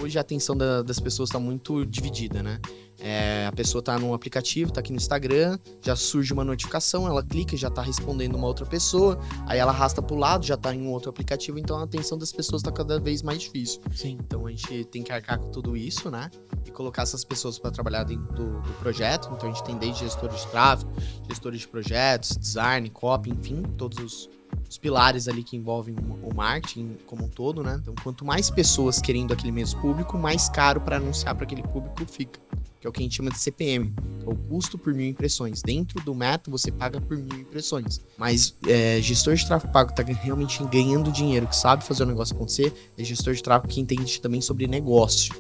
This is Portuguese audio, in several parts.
hoje a atenção das pessoas está muito dividida, né? A pessoa está num aplicativo, está aqui no Instagram, já surge uma notificação, ela clica e já está respondendo uma outra pessoa, aí ela arrasta para o lado, já está em um outro aplicativo, então a atenção das pessoas está cada vez mais difícil. Sim. Então a gente tem que arcar com tudo isso, né? E colocar essas pessoas para trabalhar dentro do projeto. Então a gente tem desde gestores de tráfego, gestores de projetos, design, copy, enfim, todos os pilares ali que envolvem o marketing como um todo, né? Então quanto mais pessoas querendo aquele mesmo público, mais caro para anunciar para aquele público fica. Que é o que a gente chama de CPM, que é o custo por 1000 impressões. Dentro do método, você paga por 1000 impressões. Mas gestor de tráfego pago que está realmente ganhando dinheiro, que sabe fazer o negócio acontecer, é gestor de tráfego que entende também sobre negócio.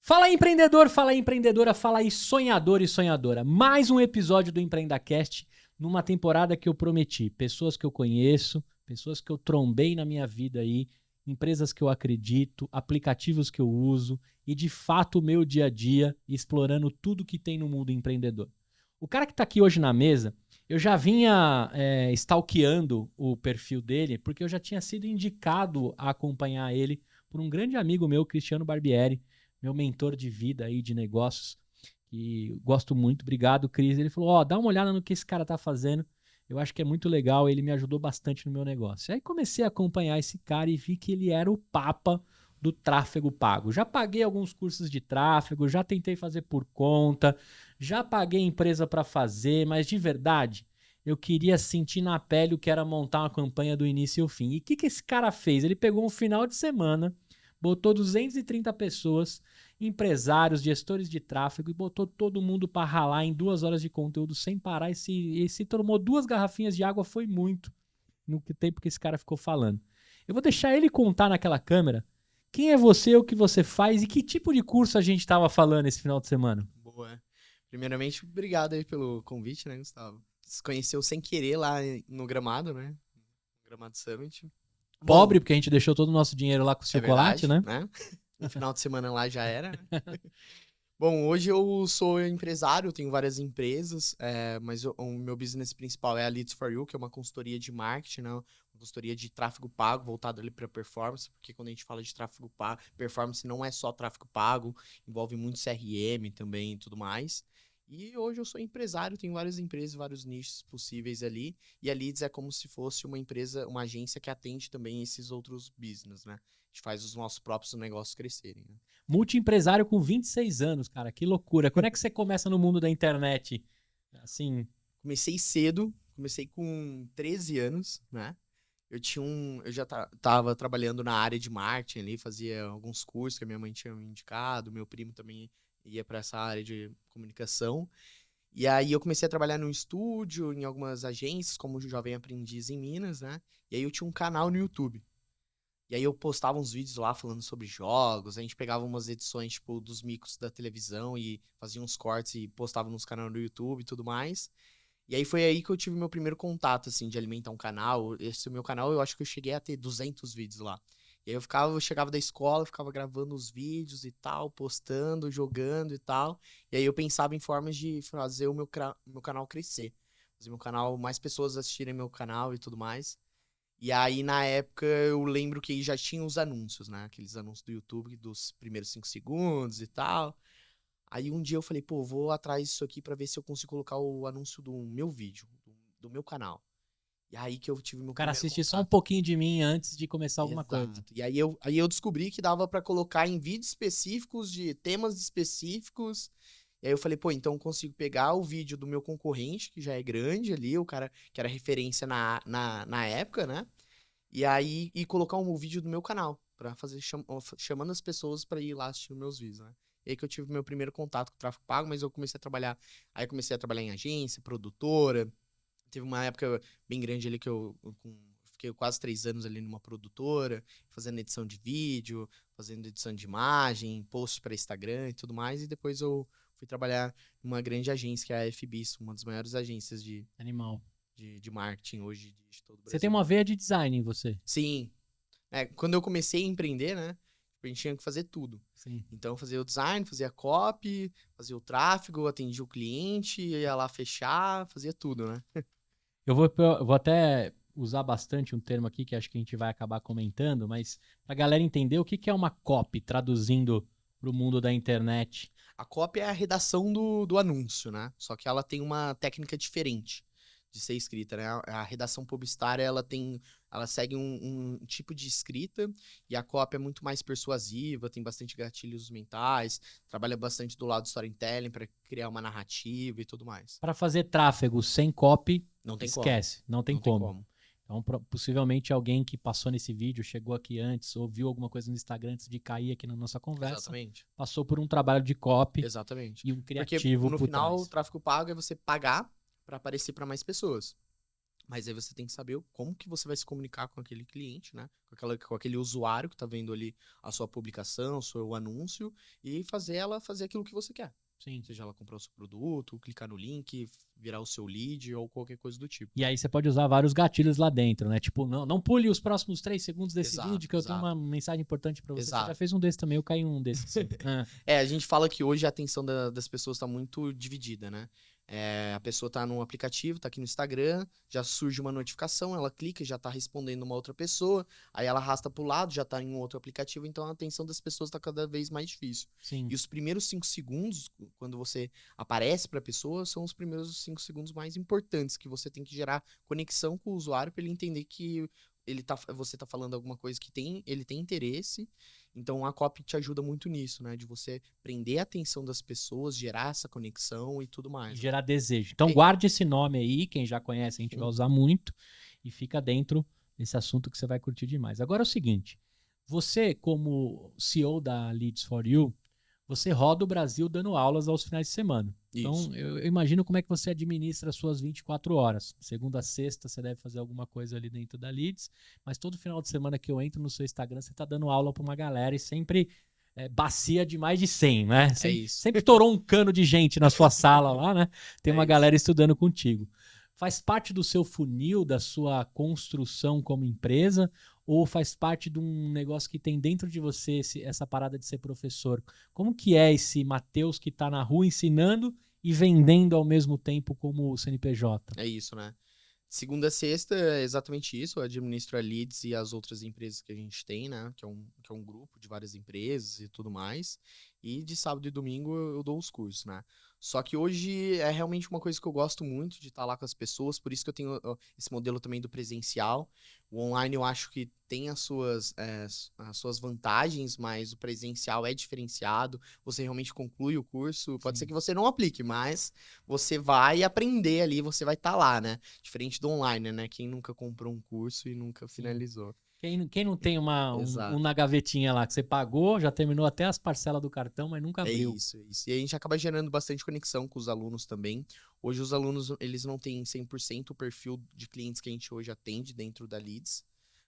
Fala aí, empreendedor, fala aí, empreendedora, fala aí, sonhador e sonhadora. Mais um episódio do EmpreendaCast numa temporada que eu prometi. Pessoas que eu conheço, pessoas que eu trombei na minha vida aí, empresas que eu acredito, aplicativos que eu uso e, de fato, o meu dia a dia explorando tudo que tem no mundo empreendedor. O cara que está aqui hoje na mesa, eu já vinha stalkeando o perfil dele porque eu já tinha sido indicado a acompanhar ele por um grande amigo meu, Cristiano Barbieri, meu mentor de vida aí, de negócios, que gosto muito. Obrigado, Cris. Ele falou, dá uma olhada no que esse cara tá fazendo. Eu acho que é muito legal, ele me ajudou bastante no meu negócio. Aí comecei a acompanhar esse cara e vi que ele era o papa do tráfego pago. Já paguei alguns cursos de tráfego, já tentei fazer por conta, já paguei empresa para fazer, mas de verdade, eu queria sentir na pele o que era montar uma campanha do início ao fim. E o que esse cara fez? Ele pegou um final de semana, botou 230 pessoas, empresários, gestores de tráfego e botou todo mundo para ralar em 2 horas de conteúdo sem parar. E se tomou 2 garrafinhas de água, foi muito no tempo que esse cara ficou falando. Eu vou deixar ele contar naquela câmera quem é você, o que você faz e que tipo de curso a gente estava falando esse final de semana. Boa. Primeiramente, obrigado aí pelo convite, né, Gustavo? Se conheceu sem querer lá no Gramado, né? Gramado Summit. Pobre, porque a gente deixou todo o nosso dinheiro lá com chocolate, verdade, né? No final de semana lá já era. Bom, hoje eu sou empresário, tenho várias empresas, mas o meu business principal é a Leads for You, que é uma consultoria de marketing, né? Uma consultoria de tráfego pago, voltada ali para performance, porque quando a gente fala de tráfego pago, performance não é só tráfego pago, envolve muito CRM também e tudo mais. E hoje eu sou empresário, tenho várias empresas, vários nichos possíveis ali. E a Leads é como se fosse uma empresa, uma agência que atende também esses outros business, né? A gente faz os nossos próprios negócios crescerem, né? Multiempresário com 26 anos, cara, que loucura. Quando é que você começa no mundo da internet? Assim... Comecei cedo, comecei com 13 anos, né? Eu já tava trabalhando na área de marketing ali, fazia alguns cursos que a minha mãe tinha me indicado, meu primo também ia para essa área de comunicação. E aí eu comecei a trabalhar no estúdio, em algumas agências, como jovem aprendiz em Minas, né? E aí eu tinha um canal no YouTube. E aí eu postava uns vídeos lá falando sobre jogos, a gente pegava umas edições, tipo, dos micos da televisão e fazia uns cortes e postava nos canais do YouTube e tudo mais. E aí foi aí que eu tive meu primeiro contato, assim, de alimentar um canal. Esse meu canal, eu acho que eu cheguei a ter 200 vídeos lá. E aí eu chegava da escola, ficava gravando os vídeos e tal, postando, jogando e tal. E aí eu pensava em formas de fazer o meu canal crescer. Fazer meu canal, mais pessoas assistirem meu canal e tudo mais. E aí, na época, eu lembro que já tinha os anúncios, né? Aqueles anúncios do YouTube dos primeiros 5 segundos e tal. Aí um dia eu falei, pô, vou atrás disso aqui pra ver se eu consigo colocar o anúncio do meu vídeo, do meu canal. E aí que eu tive meu O cara primeiro assistir contato. só um pouquinho de mim antes de começar alguma coisa. E aí eu descobri que dava pra colocar em vídeos específicos, de temas específicos. E aí eu falei, pô, então eu consigo pegar o vídeo do meu concorrente, que já é grande ali, o cara que era referência na época, né? E aí colocar um vídeo do meu canal, pra fazer chamando as pessoas pra ir lá assistir os meus vídeos, né? E aí que eu tive meu primeiro contato com o tráfego pago, mas eu comecei a trabalhar. Aí eu comecei a trabalhar em agência, produtora. Teve uma época bem grande ali que eu fiquei quase 3 anos ali numa produtora, fazendo edição de vídeo, fazendo edição de imagem, post para Instagram e tudo mais. E depois eu fui trabalhar numa grande agência, que é a FBIS, uma das maiores agências de Animal. de marketing hoje de todo o Brasil. Você tem uma veia de design em você. Sim. Quando eu comecei a empreender, né? A gente tinha que fazer tudo. Sim. Então, eu fazia o design, fazia a copy, fazia o tráfego, atendia o cliente, ia lá fechar, fazia tudo, né? Eu vou até usar bastante um termo aqui que acho que a gente vai acabar comentando, mas pra galera entender o que é uma copy, traduzindo pro mundo da internet. A copy é a redação do anúncio, né? Só que ela tem uma técnica diferente de ser escrita, né? A redação publicitária, ela segue um tipo de escrita e a copy é muito mais persuasiva, tem bastante gatilhos mentais, trabalha bastante do lado do storytelling para criar uma narrativa e tudo mais. Para fazer tráfego sem copy, Não tem esquece, como. não tem como. Então, possivelmente alguém que passou nesse vídeo, chegou aqui antes, ou viu alguma coisa no Instagram antes de cair aqui na nossa conversa, Exatamente. passou por um trabalho de copy. Exatamente. E um criativo. Porque no por final, trás. o tráfego pago é você pagar para aparecer para mais pessoas. Mas aí você tem que saber como que você vai se comunicar com aquele cliente, né? Com aquele usuário que está vendo ali a sua publicação, o seu anúncio, e fazer ela fazer aquilo que você quer. Sim. Seja ela comprar o seu produto, clicar no link, virar o seu lead ou qualquer coisa do tipo. E aí você pode usar vários gatilhos lá dentro, né? Tipo, não pule os próximos 3 segundos desse vídeo que eu tenho uma mensagem importante para você. Exato. Você já fez um desse também, eu caí em um desses. A gente fala que hoje a atenção das pessoas está muito dividida, né? A pessoa tá no aplicativo, tá aqui no Instagram, já surge uma notificação, ela clica, já tá respondendo uma outra pessoa, aí ela arrasta pro lado, já tá em um outro aplicativo, então a atenção das pessoas tá cada vez mais difícil. Sim. E os primeiros 5 segundos, quando você aparece pra pessoa, são os primeiros 5 segundos mais importantes, que você tem que gerar conexão com o usuário para ele entender que você tá falando alguma coisa que ele tem interesse. Então a copy te ajuda muito nisso, né? De você prender a atenção das pessoas, gerar essa conexão e tudo mais. E gerar desejo. Então guarde esse nome aí, quem já conhece a gente vai usar muito, e fica dentro desse assunto que você vai curtir demais. Agora é o seguinte, você como CEO da Leads for You, você roda o Brasil dando aulas aos finais de semana. Então, eu imagino como é que você administra as suas 24 horas. Segunda a sexta, você deve fazer alguma coisa ali dentro da Leads, mas todo final de semana que eu entro no seu Instagram, você está dando aula para uma galera e sempre bacia de mais de 100, né? Sempre estourou um cano de gente na sua sala lá, né? Tem uma galera estudando contigo. Faz parte do seu funil, da sua construção como empresa, ou faz parte de um negócio que tem dentro de você essa parada de ser professor? Como que é esse Matheus que está na rua ensinando e vendendo ao mesmo tempo como CNPJ? É isso, né? Segunda a sexta é exatamente isso. Eu administro a Leads e as outras empresas que a gente tem, né? Que é um grupo de várias empresas e tudo mais. E de sábado e domingo eu dou os cursos, né? Só que hoje é realmente uma coisa que eu gosto muito de estar lá com as pessoas, por isso que eu tenho esse modelo também do presencial. O online eu acho que tem as suas vantagens, mas o presencial é diferenciado. Você realmente conclui o curso. Pode ser que você não aplique, mas você vai aprender ali, você vai estar lá, né? Diferente do online, né? Quem nunca comprou um curso e nunca finalizou. Quem não tem um na gavetinha lá que você pagou, já terminou até as parcelas do cartão, mas nunca abriu. É isso. E a gente acaba gerando bastante conexão com os alunos também. Hoje os alunos, eles não têm 100% o perfil de clientes que a gente hoje atende dentro da Leads,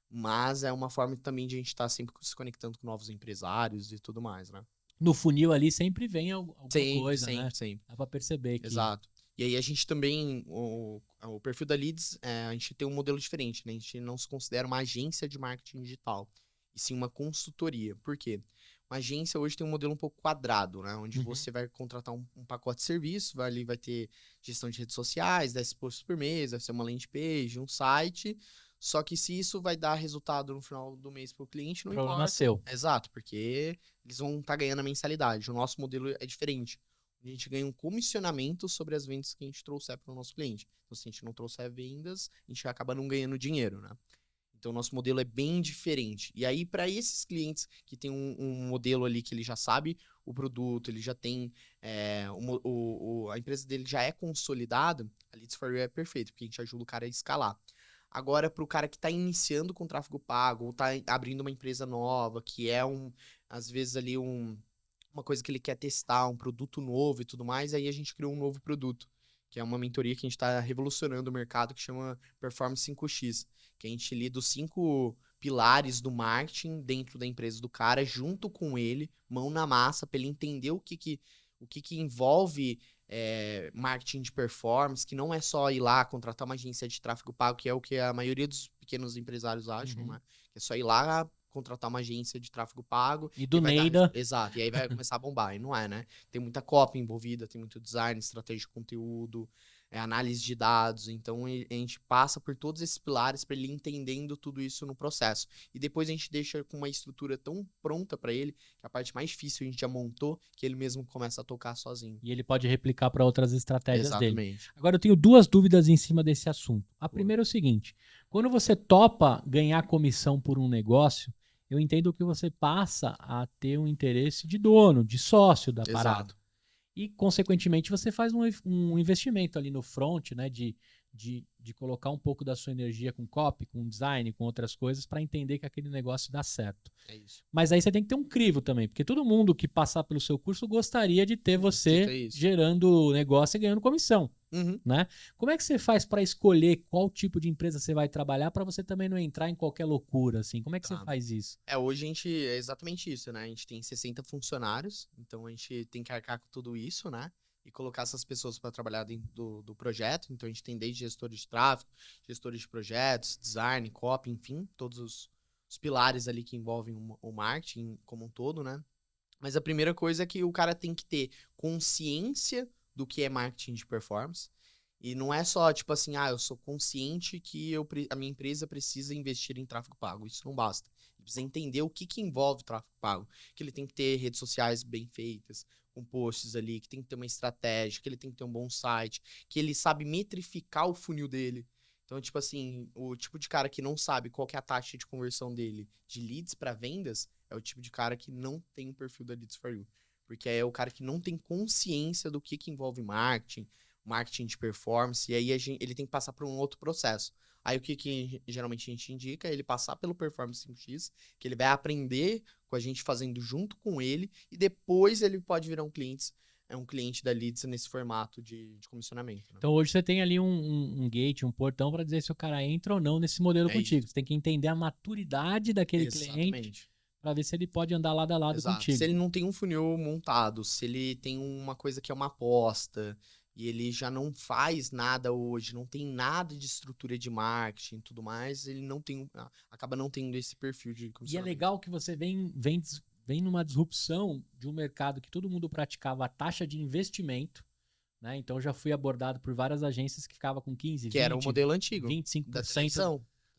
mas é uma forma também de a gente estar sempre se conectando com novos empresários e tudo mais, né? No funil ali sempre vem alguma coisa, né? Sempre. Dá pra perceber que... Exato. E aí a gente também, o perfil da Leads, a gente tem um modelo diferente, né? A gente não se considera uma agência de marketing digital, e sim uma consultoria. Por quê? Uma agência hoje tem um modelo um pouco quadrado, né? Onde você vai contratar um pacote de serviço, vai ter gestão de redes sociais, 10 posts por mês, vai ser uma landing page, um site. Só que se isso vai dar resultado no final do mês para o cliente, não importa. O problema é seu. Exato, porque eles vão estar ganhando a mensalidade. O nosso modelo é diferente. A gente ganha um comissionamento sobre as vendas que a gente trouxer para o nosso cliente. Então, se a gente não trouxer vendas, a gente acaba não ganhando dinheiro, né? Então, o nosso modelo é bem diferente. E aí, para esses clientes que tem um modelo ali que ele já sabe o produto, ele já tem... a empresa dele já é consolidada, a Leads for You é perfeito, porque a gente ajuda o cara a escalar. Agora, para o cara que está iniciando com tráfego pago, ou está abrindo uma empresa nova, que é às vezes ali uma coisa que ele quer testar, um produto novo e tudo mais, aí a gente criou um novo produto, que é uma mentoria que a gente está revolucionando o mercado, que chama Performance 5X, que a gente lida os 5 pilares do marketing dentro da empresa do cara, junto com ele, mão na massa, para ele entender o que envolve marketing de performance, que não é só ir lá contratar uma agência de tráfego pago, que é o que a maioria dos pequenos empresários acham, né? É só ir lá contratar uma agência de tráfego pago. E do vai dar Neida. Exato, e aí vai começar a bombar. E não é, né? Tem muita copy envolvida, tem muito design, estratégia de conteúdo, análise de dados. Então, a gente passa por todos esses pilares para ele ir entendendo tudo isso no processo. E depois a gente deixa com uma estrutura tão pronta para ele, que a parte mais difícil a gente já montou, que ele mesmo começa a tocar sozinho. E ele pode replicar para outras estratégias dele. Exatamente. Agora, eu tenho 2 dúvidas em cima desse assunto. A primeira é o seguinte: quando você topa ganhar comissão por um negócio, eu entendo que você passa a ter um interesse de dono, de sócio da parada. Exato. E, consequentemente, você faz um investimento ali no front, né? De colocar um pouco da sua energia com copy, com design, com outras coisas, para entender que aquele negócio dá certo. É isso. Mas aí você tem que ter um crivo também, porque todo mundo que passar pelo seu curso gostaria de ter você gerando negócio e ganhando comissão. Né? Como é que você faz para escolher qual tipo de empresa você vai trabalhar para você também não entrar em qualquer loucura, assim? Como é que você faz isso? Hoje a gente é exatamente isso, né? A gente tem 60 funcionários, então a gente tem que arcar com tudo isso, né? E colocar essas pessoas para trabalhar dentro do projeto. Então a gente tem desde gestores de tráfego, gestores de projetos, design, copy, enfim, todos os pilares ali que envolvem o marketing como um todo, né? Mas a primeira coisa é que o cara tem que ter consciência do que é marketing de performance. E não é só, tipo assim, eu sou consciente que a minha empresa precisa investir em tráfego pago. Isso não basta. Ele precisa entender o que envolve tráfego pago. Que ele tem que ter redes sociais bem feitas, com posts ali, que tem que ter uma estratégia, que ele tem que ter um bom site, que ele sabe metrificar o funil dele. Então, tipo assim, o tipo de cara que não sabe qual que é a taxa de conversão dele de leads para vendas é o tipo de cara que não tem o perfil da Leads for You. Porque é o cara que não tem consciência do que envolve marketing de performance, e aí ele tem que passar por um outro processo. Aí o que geralmente a gente indica é ele passar pelo Performance 5x, que ele vai aprender com a gente fazendo junto com ele, e depois ele pode virar um cliente da Leads nesse formato de comissionamento. Né? Então hoje você tem ali um gate, um portão para dizer se o cara entra ou não nesse modelo contigo. Isso. Você tem que entender a maturidade daquele cliente para ver se ele pode andar lado a lado contigo. Se ele não tem um funil montado, se ele tem uma coisa que é uma aposta, e ele já não faz nada hoje, não tem nada de estrutura de marketing e tudo mais, ele acaba não tendo esse perfil de comissionamento. E é legal que você vem numa disrupção de um mercado que todo mundo praticava a taxa de investimento, né? Então já fui abordado por várias agências que ficava com 15%, que 20%, era o modelo antigo, 25% da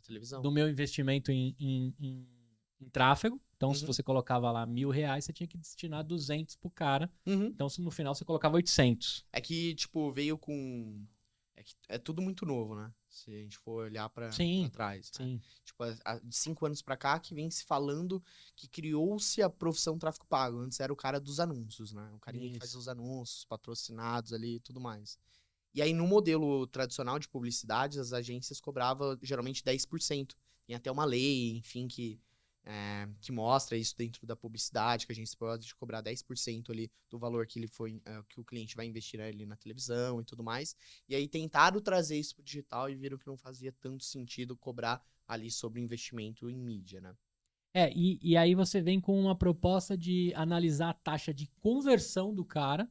televisão. Do meu investimento em tráfego. Então, se você colocava lá R$1.000, você tinha que destinar 200 pro cara. Então, no final, você colocava 800. É que, tipo, veio com... É tudo muito novo, né? Se a gente for olhar pra trás. Sim. Né? Tipo, de 5 anos pra cá, que vem se falando que criou-se a profissão tráfego pago. Antes era o cara dos anúncios, né? O carinha que fazia os anúncios, patrocinados ali e tudo mais. E aí, no modelo tradicional de publicidade, as agências cobravam geralmente 10%. Tem até uma lei, enfim, que mostra isso dentro da publicidade, que a gente pode cobrar 10% ali do valor que que o cliente vai investir ali na televisão e tudo mais. E aí tentaram trazer isso pro digital e viram que não fazia tanto sentido cobrar ali sobre o investimento em mídia, né? E aí você vem com uma proposta de analisar a taxa de conversão do cara,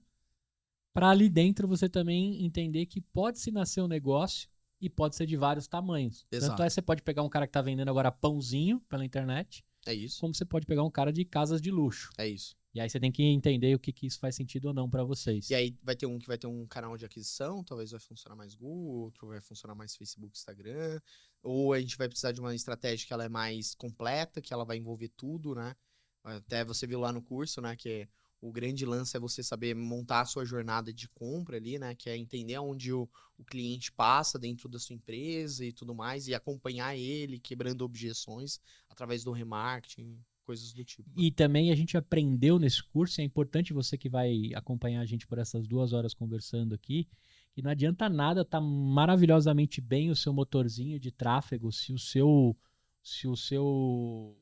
para ali dentro você também entender que pode-se nascer um negócio e pode ser de vários tamanhos. Exato. Tanto você pode pegar um cara que tá vendendo agora pãozinho pela internet. É isso. Como você pode pegar um cara de casas de luxo. É isso. E aí você tem que entender o que isso faz sentido ou não para vocês. E aí vai ter um que vai ter um canal de aquisição, talvez vai funcionar mais Google, outro vai funcionar mais Facebook, Instagram. Ou a gente vai precisar de uma estratégia que ela é mais completa, que ela vai envolver tudo, né? Até você viu lá no curso, né, que o grande lance é você saber montar a sua jornada de compra ali, né? Que é entender onde o cliente passa dentro da sua empresa e tudo mais, e acompanhar ele, quebrando objeções através do remarketing, coisas do tipo. E também a gente aprendeu nesse curso, e é importante você que vai acompanhar a gente por essas 2 horas conversando aqui, que não adianta nada tá maravilhosamente bem o seu motorzinho de tráfego se o seu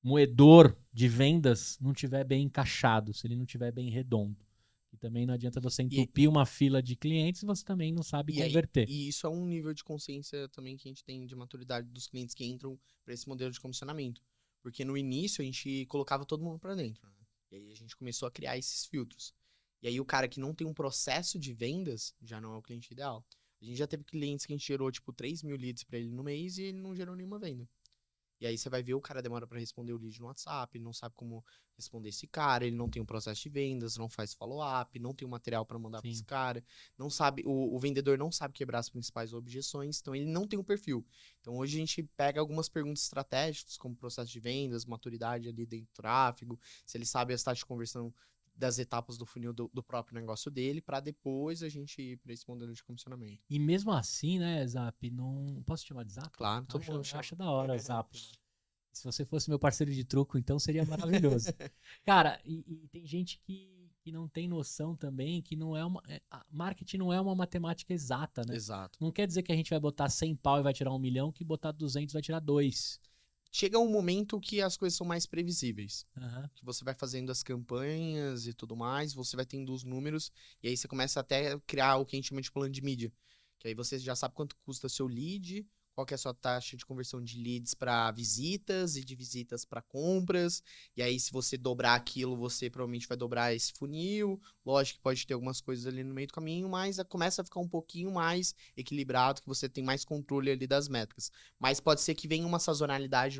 moedor de vendas não tiver bem encaixado, se ele não tiver bem redondo. E também não adianta você entupir uma fila de clientes se você também não sabe converter. E isso é um nível de consciência também que a gente tem de maturidade dos clientes que entram para esse modelo de comissionamento. Porque no início a gente colocava todo mundo para dentro, né? E aí a gente começou a criar esses filtros. E aí o cara que não tem um processo de vendas já não é o cliente ideal. A gente já teve clientes que a gente gerou, tipo, 3 mil leads pra ele no mês e ele não gerou nenhuma venda. E aí você vai ver, o cara demora pra responder o lead no WhatsApp, ele não sabe como responder esse cara, ele não tem um processo de vendas, não faz follow-up, não tem um material pra mandar pra esse cara, não sabe, o vendedor não sabe quebrar as principais objeções, então ele não tem um perfil. Então hoje a gente pega algumas perguntas estratégicas, como processo de vendas, maturidade ali dentro do tráfego, se ele sabe as taxas de conversão das etapas do funil do próprio negócio dele, para depois a gente ir para esse modelo de comissionamento. E mesmo assim, né, Zap, não... Posso te chamar de Zap? Claro, todo mundo Eu acho da hora, Zap. Se você fosse meu parceiro de truco, então seria maravilhoso. Cara, e tem gente que não tem noção também, que não é uma... Marketing não é uma matemática exata, né? Exato. Não quer dizer que a gente vai botar 100 pau e vai tirar 1 milhão, que botar 200 vai tirar 2. Chega um momento que as coisas são mais previsíveis. Uhum. Que você vai fazendo as campanhas e tudo mais, você vai tendo os números, e aí você começa até a criar o que a gente chama de plano de mídia. Que aí você já sabe quanto custa seu lead, qual que é a sua taxa de conversão de leads para visitas e de visitas para compras. E aí, se você dobrar aquilo, você provavelmente vai dobrar esse funil. Lógico que pode ter algumas coisas ali no meio do caminho, mas começa a ficar um pouquinho mais equilibrado, que você tem mais controle ali das métricas. Mas pode ser que venha uma sazonalidade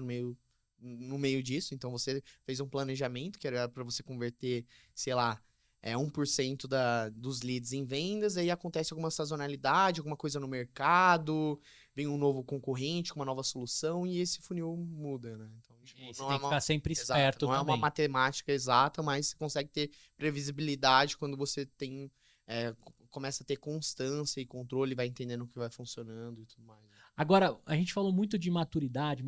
no meio disso. Então, você fez um planejamento que era para você converter, sei lá, 1% dos leads em vendas, aí acontece alguma sazonalidade, alguma coisa no mercado, vem um novo concorrente com uma nova solução e esse funil muda, né? Então, tipo, você tem que ficar sempre exato, esperto não é também. uma matemática exata, mas você consegue ter previsibilidade quando você tem começa a ter constância e controle, vai entendendo o que vai funcionando e tudo mais. Agora, a gente falou muito de maturidade.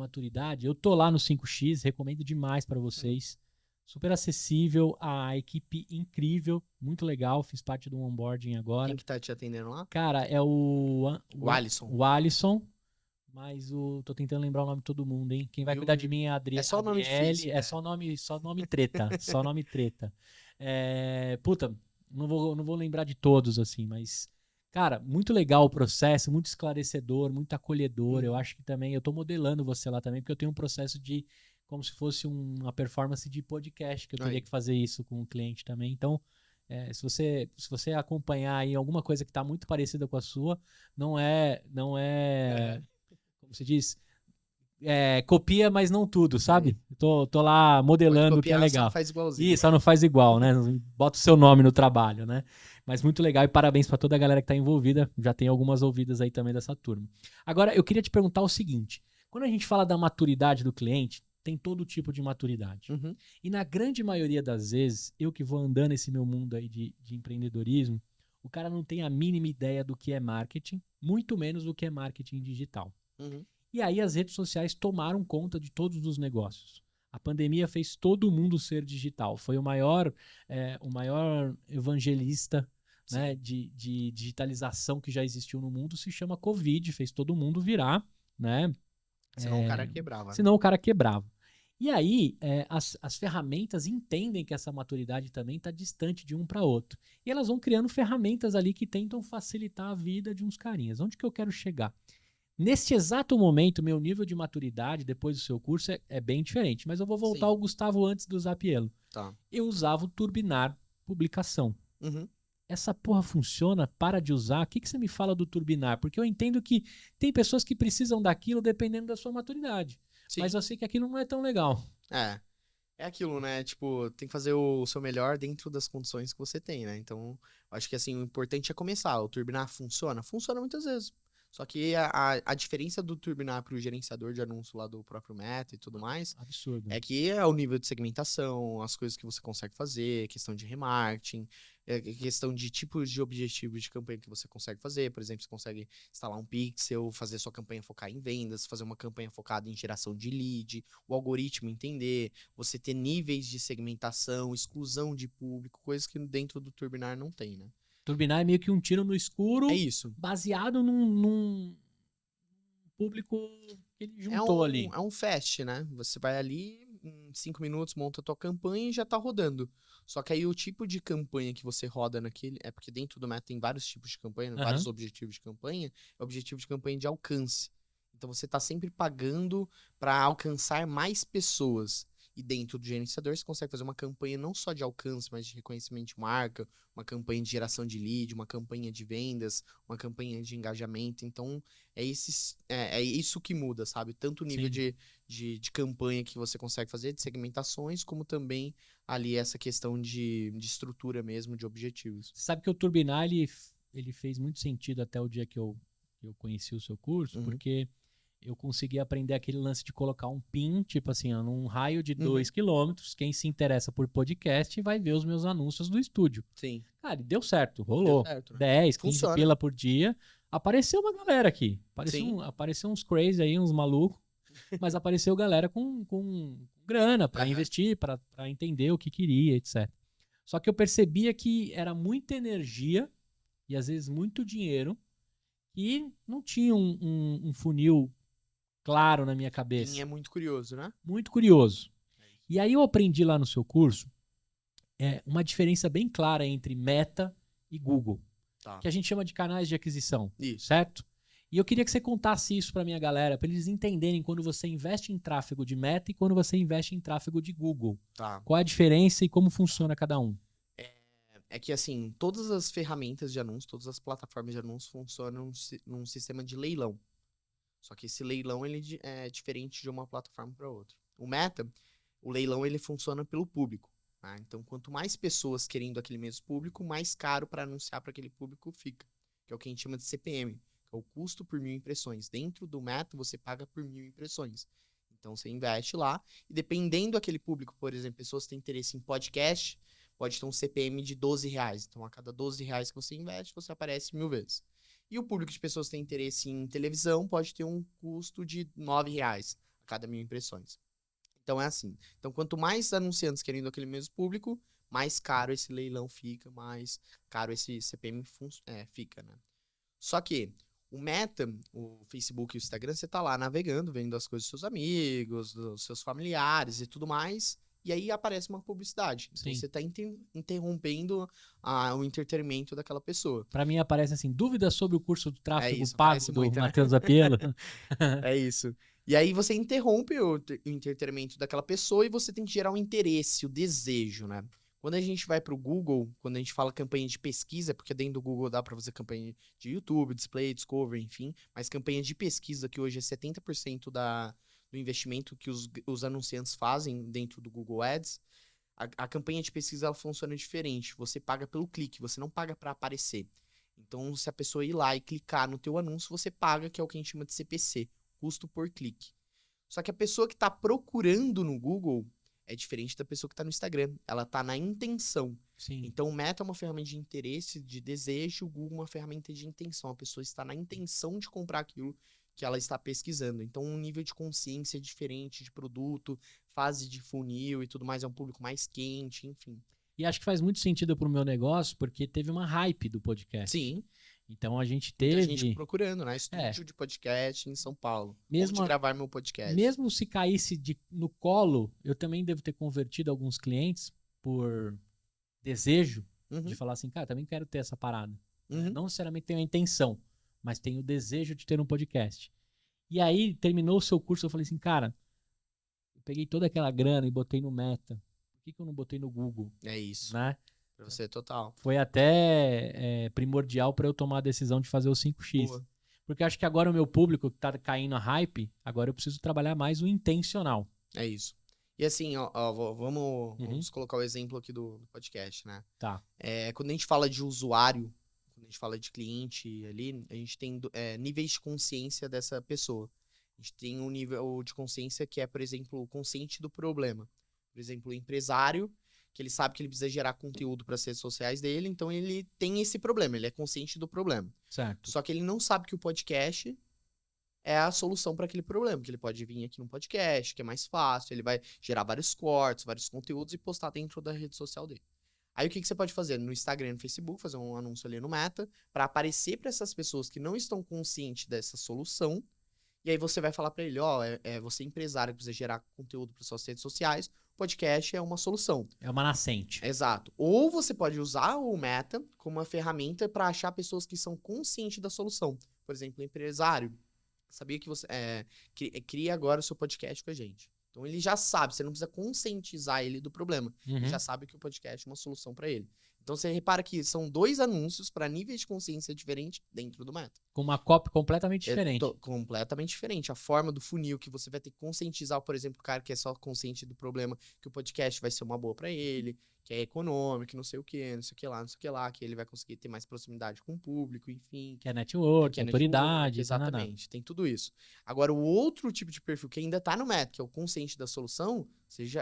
Eu tô lá no 5x, recomendo demais para vocês. Super acessível, a equipe incrível, muito legal, fiz parte do onboarding agora. Quem que tá te atendendo lá? Cara, é o Alisson. O Alisson, mas tô tentando lembrar o nome de todo mundo, hein? Quem vai cuidar de mim é a É só o nome difícil. É só nome treta, só nome treta. Puta, não vou lembrar de todos, assim, mas... Cara, muito legal o processo, muito esclarecedor, muito acolhedor. Eu acho que também, eu tô modelando você lá também, porque eu tenho um processo de, como se fosse uma performance de podcast, que eu teria que fazer isso com o cliente também. Então, se você acompanhar aí alguma coisa que tá muito parecida com a sua, não é como se diz, copia, mas não tudo, sabe? Tô lá modelando o que é legal. Só faz igualzinho. Isso, só não faz igual, né? Bota o seu nome no trabalho, né? Mas muito legal e parabéns para toda a galera que tá envolvida. Já tem algumas ouvidas aí também dessa turma. Agora, eu queria te perguntar o seguinte. Quando a gente fala da maturidade do cliente, tem todo tipo de maturidade. Uhum. E na grande maioria das vezes, eu que vou andando nesse meu mundo aí de empreendedorismo, o cara não tem a mínima ideia do que é marketing, muito menos do que é marketing digital. Uhum. E aí as redes sociais tomaram conta de todos os negócios. A pandemia fez todo mundo ser digital. Foi o maior evangelista, né, de digitalização que já existiu no mundo, se chama Covid, fez todo mundo virar, né? Senão o cara quebrava. Senão o cara quebrava. E aí, as ferramentas entendem que essa maturidade também está distante de um para outro. E elas vão criando ferramentas ali que tentam facilitar a vida de uns carinhas. Onde que eu quero chegar? Neste exato momento, meu nível de maturidade depois do seu curso é bem diferente. Mas eu vou voltar ao Gustavo antes do Zapielo. Tá. Eu usava o Turbinar Publicação. Uhum. Essa porra funciona? Para de usar? O que você me fala do Turbinar? Porque eu entendo que tem pessoas que precisam daquilo dependendo da sua maturidade. Sim. Mas eu sei que aquilo não é tão legal. É aquilo, né? Tipo, tem que fazer o seu melhor dentro das condições que você tem, né? Então, acho que assim, o importante é começar. O Turbinar funciona? Funciona muitas vezes. Só que a diferença do Turbinar para o gerenciador de anúncio lá do próprio Meta e tudo mais Absurdo. É que é o nível de segmentação, as coisas que você consegue fazer, questão de remarketing, questão de tipos de objetivos de campanha que você consegue fazer. Por exemplo, você consegue instalar um pixel, fazer sua campanha focar em vendas, fazer uma campanha focada em geração de lead, o algoritmo entender, você ter níveis de segmentação, exclusão de público, coisas que dentro do Turbinar não tem, né? Turbinar é meio que um tiro no escuro. É isso. Baseado num público que ele juntou ali. É um fast, né? Você vai ali, em 5 minutos, monta a tua campanha e já tá rodando. Só que aí o tipo de campanha que você roda naquele... É porque dentro do Meta tem vários tipos de campanha, vários objetivos de campanha. É o objetivo de campanha de alcance. Então você tá sempre pagando para alcançar mais pessoas. E dentro do gerenciador, você consegue fazer uma campanha não só de alcance, mas de reconhecimento de marca, uma campanha de geração de lead, uma campanha de vendas, uma campanha de engajamento. Então, é isso que muda, sabe? Tanto o nível de campanha que você consegue fazer, de segmentações, como também ali essa questão de estrutura mesmo, de objetivos. Você sabe que o Turbinar, ele fez muito sentido até o dia que eu conheci o seu curso, porque eu consegui aprender aquele lance de colocar um pin, tipo assim, num raio de 2 quilômetros, quem se interessa por podcast vai ver os meus anúncios do estúdio. Sim. Cara, e deu certo, rolou. Deu certo, né? 10, 15 Funciona. pila por dia. Apareceu uma galera aqui. Sim. Apareceu uns crazy aí, uns malucos. Mas apareceu galera com grana pra investir, pra entender o que queria, etc. Só que eu percebia que era muita energia e às vezes muito dinheiro e não tinha um funil claro na minha cabeça. Quem é muito curioso, né? Muito curioso. E aí eu aprendi lá no seu curso uma diferença bem clara entre Meta e Google, que a gente chama de canais de aquisição, certo? E eu queria que você contasse isso para minha galera, para eles entenderem quando você investe em tráfego de Meta e quando você investe em tráfego de Google. Tá. Qual a diferença e como funciona cada um? É que, assim, todas as ferramentas de anúncio, todas as plataformas de anúncio funcionam num sistema de leilão. Só que esse leilão ele é diferente de uma plataforma para outra. O Meta, o leilão ele funciona pelo público. Tá? Então, quanto mais pessoas querendo aquele mesmo público, mais caro para anunciar para aquele público fica. Que é o que a gente chama de CPM, que é o custo por 1000 impressões. Dentro do Meta, você paga por 1000 impressões. Então, você investe lá e dependendo daquele público, por exemplo, pessoas que têm interesse em podcast, pode ter um CPM de R$12. Então, a cada R$12 que você investe, você aparece 1000 vezes. E o público de pessoas que tem interesse em televisão pode ter um custo de R$9 a cada 1000 impressões. Então, é assim. Então, quanto mais anunciantes querendo aquele mesmo público, mais caro esse leilão fica, mais caro esse CPM fica, né? Só que o Meta, o Facebook e o Instagram, você tá lá navegando, vendo as coisas dos seus amigos, dos seus familiares e tudo mais, e aí aparece uma publicidade. Então, você tá interrompendo o entretenimento daquela pessoa. Para mim aparece assim, dúvidas sobre o curso do tráfego pago do Matheus Appiello. É isso. E aí você interrompe o entretenimento daquela pessoa e você tem que gerar um interesse, o desejo, né? Quando a gente vai pro Google, quando a gente fala campanha de pesquisa, porque dentro do Google dá para fazer campanha de YouTube, display, discovery, enfim, mas campanha de pesquisa, que hoje é 70% do investimento que os anunciantes fazem dentro do Google Ads, a campanha de pesquisa ela funciona diferente. Você paga pelo clique, você não paga para aparecer. Então, se a pessoa ir lá e clicar no teu anúncio, você paga, que é o que a gente chama de CPC, custo por clique. Só que a pessoa que está procurando no Google é diferente da pessoa que está no Instagram. Ela está na intenção. Sim. Então, o Meta é uma ferramenta de interesse, de desejo, o Google é uma ferramenta de intenção. A pessoa está na intenção de comprar aquilo que ela está pesquisando. Então, um nível de consciência diferente de produto, fase de funil e tudo mais, é um público mais quente, enfim. E acho que faz muito sentido pro meu negócio, porque teve uma hype do podcast. Sim. Então a gente teve... Muita gente procurando, né? Estúdio de podcast em São Paulo. Mesmo onde gravar meu podcast. Mesmo se caísse no colo, eu também devo ter convertido alguns clientes por desejo de falar assim, cara, também quero ter essa parada. Não necessariamente tenho a intenção, mas tenho o desejo de ter um podcast. E aí, terminou o seu curso, eu falei assim, cara, eu peguei toda aquela grana e botei no Meta. Por que eu não botei no Google? É isso. Né? Pra você, total. Foi até primordial para eu tomar a decisão de fazer o 5X. Boa. Porque acho que agora o meu público que tá caindo a hype, agora eu preciso trabalhar mais o intencional. É isso. E assim, vamos colocar o exemplo aqui do podcast, né? Tá. Quando a gente fala de usuário, quando a gente fala de cliente ali, a gente tem níveis de consciência dessa pessoa. A gente tem um nível de consciência que é, por exemplo, o consciente do problema. Por exemplo, o empresário, que ele sabe que ele precisa gerar conteúdo para as redes sociais dele, então ele tem esse problema, ele é consciente do problema. Certo. Só que ele não sabe que o podcast é a solução para aquele problema, que ele pode vir aqui no podcast, que é mais fácil, ele vai gerar vários cortes, vários conteúdos e postar dentro da rede social dele. Aí o que você pode fazer? No Instagram e no Facebook, fazer um anúncio ali no Meta, para aparecer para essas pessoas que não estão conscientes dessa solução, e aí você vai falar para ele, você é empresário que precisa gerar conteúdo para suas redes sociais, podcast é uma solução. É uma nascente. Exato. Ou você pode usar o Meta como uma ferramenta para achar pessoas que são conscientes da solução. Por exemplo, empresário. Sabia que você cria agora o seu podcast com a gente. Então ele já sabe, você não precisa conscientizar ele do problema. Ele Uhum. já sabe que o podcast é uma solução para ele. Então você repara que são 2 anúncios para níveis de consciência diferentes dentro do Meta. Com uma copy completamente diferente. Completamente diferente. A forma do funil que você vai ter que conscientizar, por exemplo, o cara que é só consciente do problema, que o podcast vai ser uma boa para ele, que é econômico, que não sei o que, não sei o que lá, não sei o que lá, que ele vai conseguir ter mais proximidade com o público, enfim. Que é network, Que é autoridade. network, exatamente, tem tudo isso. Agora, o outro tipo de perfil que ainda tá no Meta, que é o consciente da solução,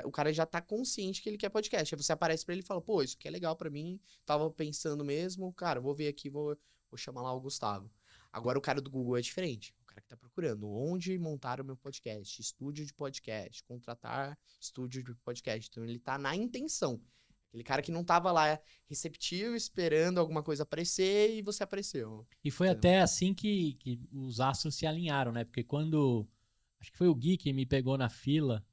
o cara já tá consciente que ele quer podcast. Aí você aparece pra ele e fala, pô, isso aqui é legal pra mim, tava pensando mesmo, cara, vou ver aqui, vou chamar lá o Gustavo. Agora, o cara do Google é diferente. O cara que tá procurando onde montar o meu podcast, estúdio de podcast, contratar estúdio de podcast. Então, ele tá na intenção. Aquele cara que não tava lá receptivo, esperando alguma coisa aparecer e você apareceu. E foi até assim que os astros se alinharam, né? Porque quando... Acho que foi o Gui que me pegou na fila.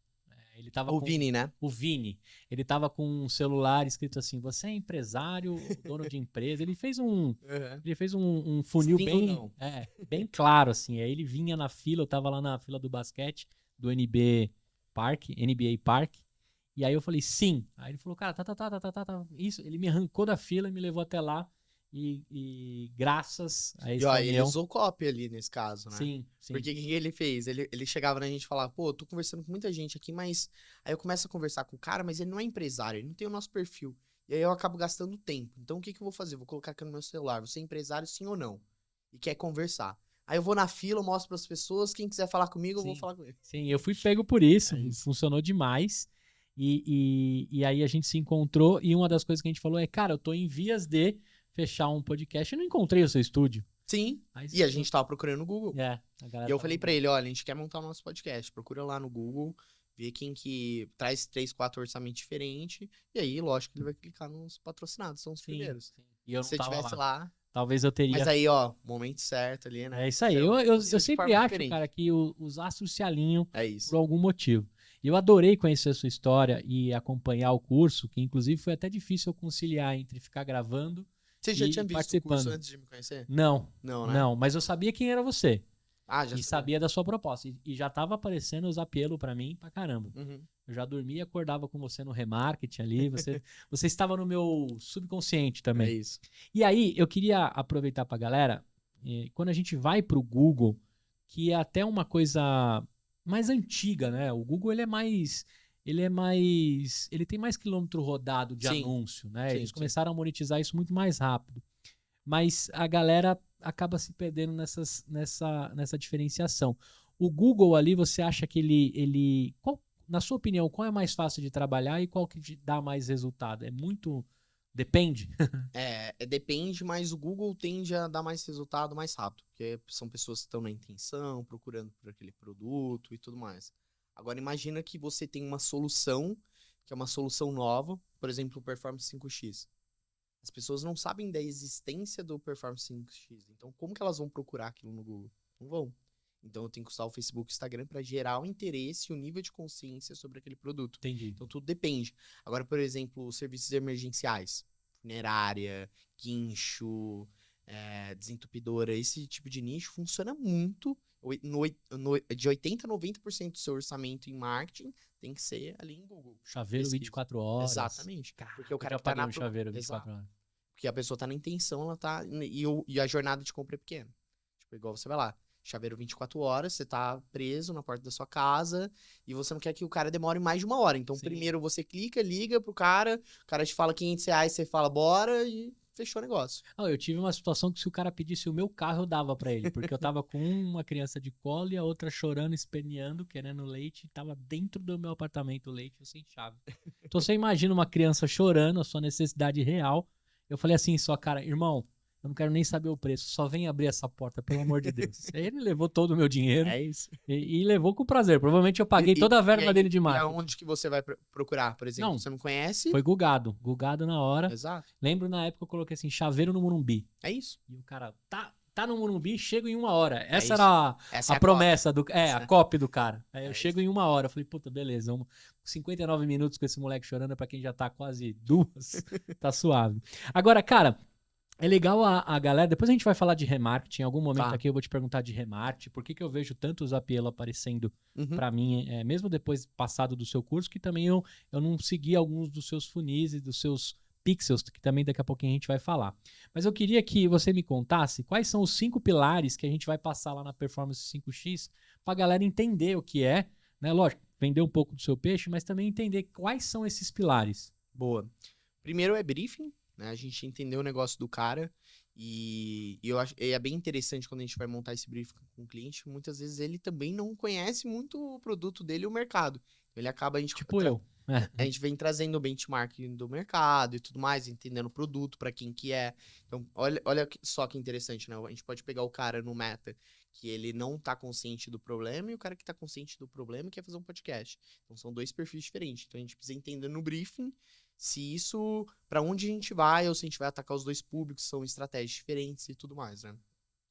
Ele tava O com... Vini, né? O Vini. Ele tava com um celular escrito assim, você é empresário, dono de empresa. Ele fez um... Ele fez um funil Sim ou bem, não? bem claro, assim. Aí ele vinha na fila, eu tava lá na fila do basquete, do NBA Park. E aí eu falei, sim. Aí ele falou, cara, tá. Isso, ele me arrancou da fila e me levou até lá. E graças a esse Ele caminhão... usou copy ali nesse caso, né? Sim. Porque o que ele fez? Ele chegava na gente e falava, pô, tô conversando com muita gente aqui, mas... Aí eu começo a conversar com o cara, mas ele não é empresário, ele não tem o nosso perfil. E aí eu acabo gastando tempo. Então o que eu vou fazer? Vou colocar aqui no meu celular, você é empresário sim ou não? E quer conversar. Aí eu vou na fila, eu mostro pras pessoas, quem quiser falar comigo, eu vou falar com ele. Sim, eu fui pego por isso, isso. Funcionou demais. E aí a gente se encontrou e uma das coisas que a gente falou é, cara, eu tô em vias de fechar um podcast e não encontrei o seu estúdio. Sim, Aí, e a gente tava procurando no Google. a galera E eu falei pra ele, olha, a gente quer montar o nosso podcast, procura lá no Google, vê quem que traz 3, 4 orçamentos diferentes, e aí, lógico, ele vai clicar nos patrocinados, são os primeiros. Sim. E eu Se não você tava tivesse lá... Talvez eu teria... Mas aí, ó, momento certo ali, né? É isso aí. Então, Eu de sempre forma acho, diferente. cara, que os astros se alinham É isso. por algum motivo. E eu adorei conhecer a sua história e acompanhar o curso, que inclusive foi até difícil eu conciliar entre ficar gravando Você já e tinha visto o participando. curso antes de me conhecer? Não, Não, né? não, mas eu sabia quem era você. Ah, já E sabia da sua proposta. E já tava aparecendo os apelos pra mim pra caramba. Uhum. Eu já dormia e acordava com você no remarketing ali. Você estava no meu subconsciente É também. isso. E aí, eu queria aproveitar pra galera, quando a gente vai pro Google, que é até uma coisa mais antiga, né? O Google, ele tem mais quilômetro rodado de Sim. anúncio, né? Sim, Eles sim. começaram a monetizar isso muito mais rápido. Mas a galera acaba se perdendo nessa diferenciação. O Google ali, você acha que ele na sua opinião, qual é mais fácil de trabalhar e qual que te dá mais resultado? É muito... Depende? Depende, mas o Google tende a dar mais resultado mais rápido, porque são pessoas que estão na intenção, procurando por aquele produto e tudo mais. Agora, imagina que você tem uma solução, que é uma solução nova, por exemplo, o Performance 5X. As pessoas não sabem da existência do Performance 5X, então como que elas vão procurar aquilo no Google? Não vão. Então eu tenho que usar o Facebook e o Instagram para gerar o interesse e o nível de consciência sobre aquele produto. Entendi. Então tudo depende. Agora, por exemplo, serviços emergenciais, funerária, guincho, desentupidora, esse tipo de nicho funciona muito. De 80% a 90% do seu orçamento em marketing tem que ser ali em Google. Chaveiro Pesquisa. 24 horas. Exatamente. Porque o cara já que tá paguei na um chaveiro 24 Exato. horas. Porque a pessoa tá na intenção, ela tá. E a jornada de compra é pequena. Tipo, igual você vai lá. Chaveiro 24 horas, você tá preso na porta da sua casa e você não quer que o cara demore mais de 1 hora. Então, Sim. primeiro você clica, liga pro cara, o cara te fala R$500, você fala bora e fechou o negócio. Não, eu tive uma situação que se o cara pedisse o meu carro, eu dava pra ele. Porque eu tava com uma criança de colo e a outra chorando, esperneando, querendo leite. Tava dentro do meu apartamento o leite, eu sem chave. Então você imagina uma criança chorando, a sua necessidade real. Eu falei assim, só cara, irmão, eu não quero nem saber o preço, só vem abrir essa porta, pelo amor de Deus. Aí ele levou todo o meu dinheiro isso. e levou com prazer. Provavelmente eu paguei toda a verba dele de E marketing. aonde que você vai procurar, por exemplo? Não, você não conhece? Foi Gugado na hora. Exato. Lembro na época eu coloquei assim, chaveiro no Morumbi. É isso. E o cara, tá no Morumbi, chego em 1 hora. Essa isso. era Essa é a promessa, a copy do cara. Aí eu É chego em 1 hora. Eu falei, puta, beleza. 59 minutos com esse moleque chorando, pra quem já tá quase 2, tá suave. Agora, cara, É legal a galera. Depois a gente vai falar de remarketing. Em algum momento Tá. aqui eu vou te perguntar de remarketing. Por que que eu vejo tanto o Zapielo aparecendo Uhum. pra mim, mesmo depois passado do seu curso, que também eu não segui alguns dos seus funis e dos seus pixels, que também daqui a pouquinho a gente vai falar. Mas eu queria que você me contasse quais são os 5 pilares que a gente vai passar lá na Performance 5X pra galera entender o que é, né? Lógico, vender um pouco do seu peixe, mas também entender quais são esses pilares. Boa. Primeiro é briefing, né? A gente entender o negócio do cara e eu acho e é bem interessante quando a gente vai montar esse briefing com o cliente. Muitas vezes ele também não conhece muito o produto dele e o mercado. Ele acaba Tipo eu. a gente vem trazendo o benchmark do mercado e tudo mais, entendendo o produto, para quem que é. Então, olha só que interessante, né? A gente pode pegar o cara no meta que ele não tá consciente do problema e o cara que tá consciente do problema e quer fazer um podcast. Então, são dois perfis diferentes. Então, a gente precisa entender no briefing se isso, para onde a gente vai ou se a gente vai atacar os dois públicos, são estratégias diferentes e tudo mais, né?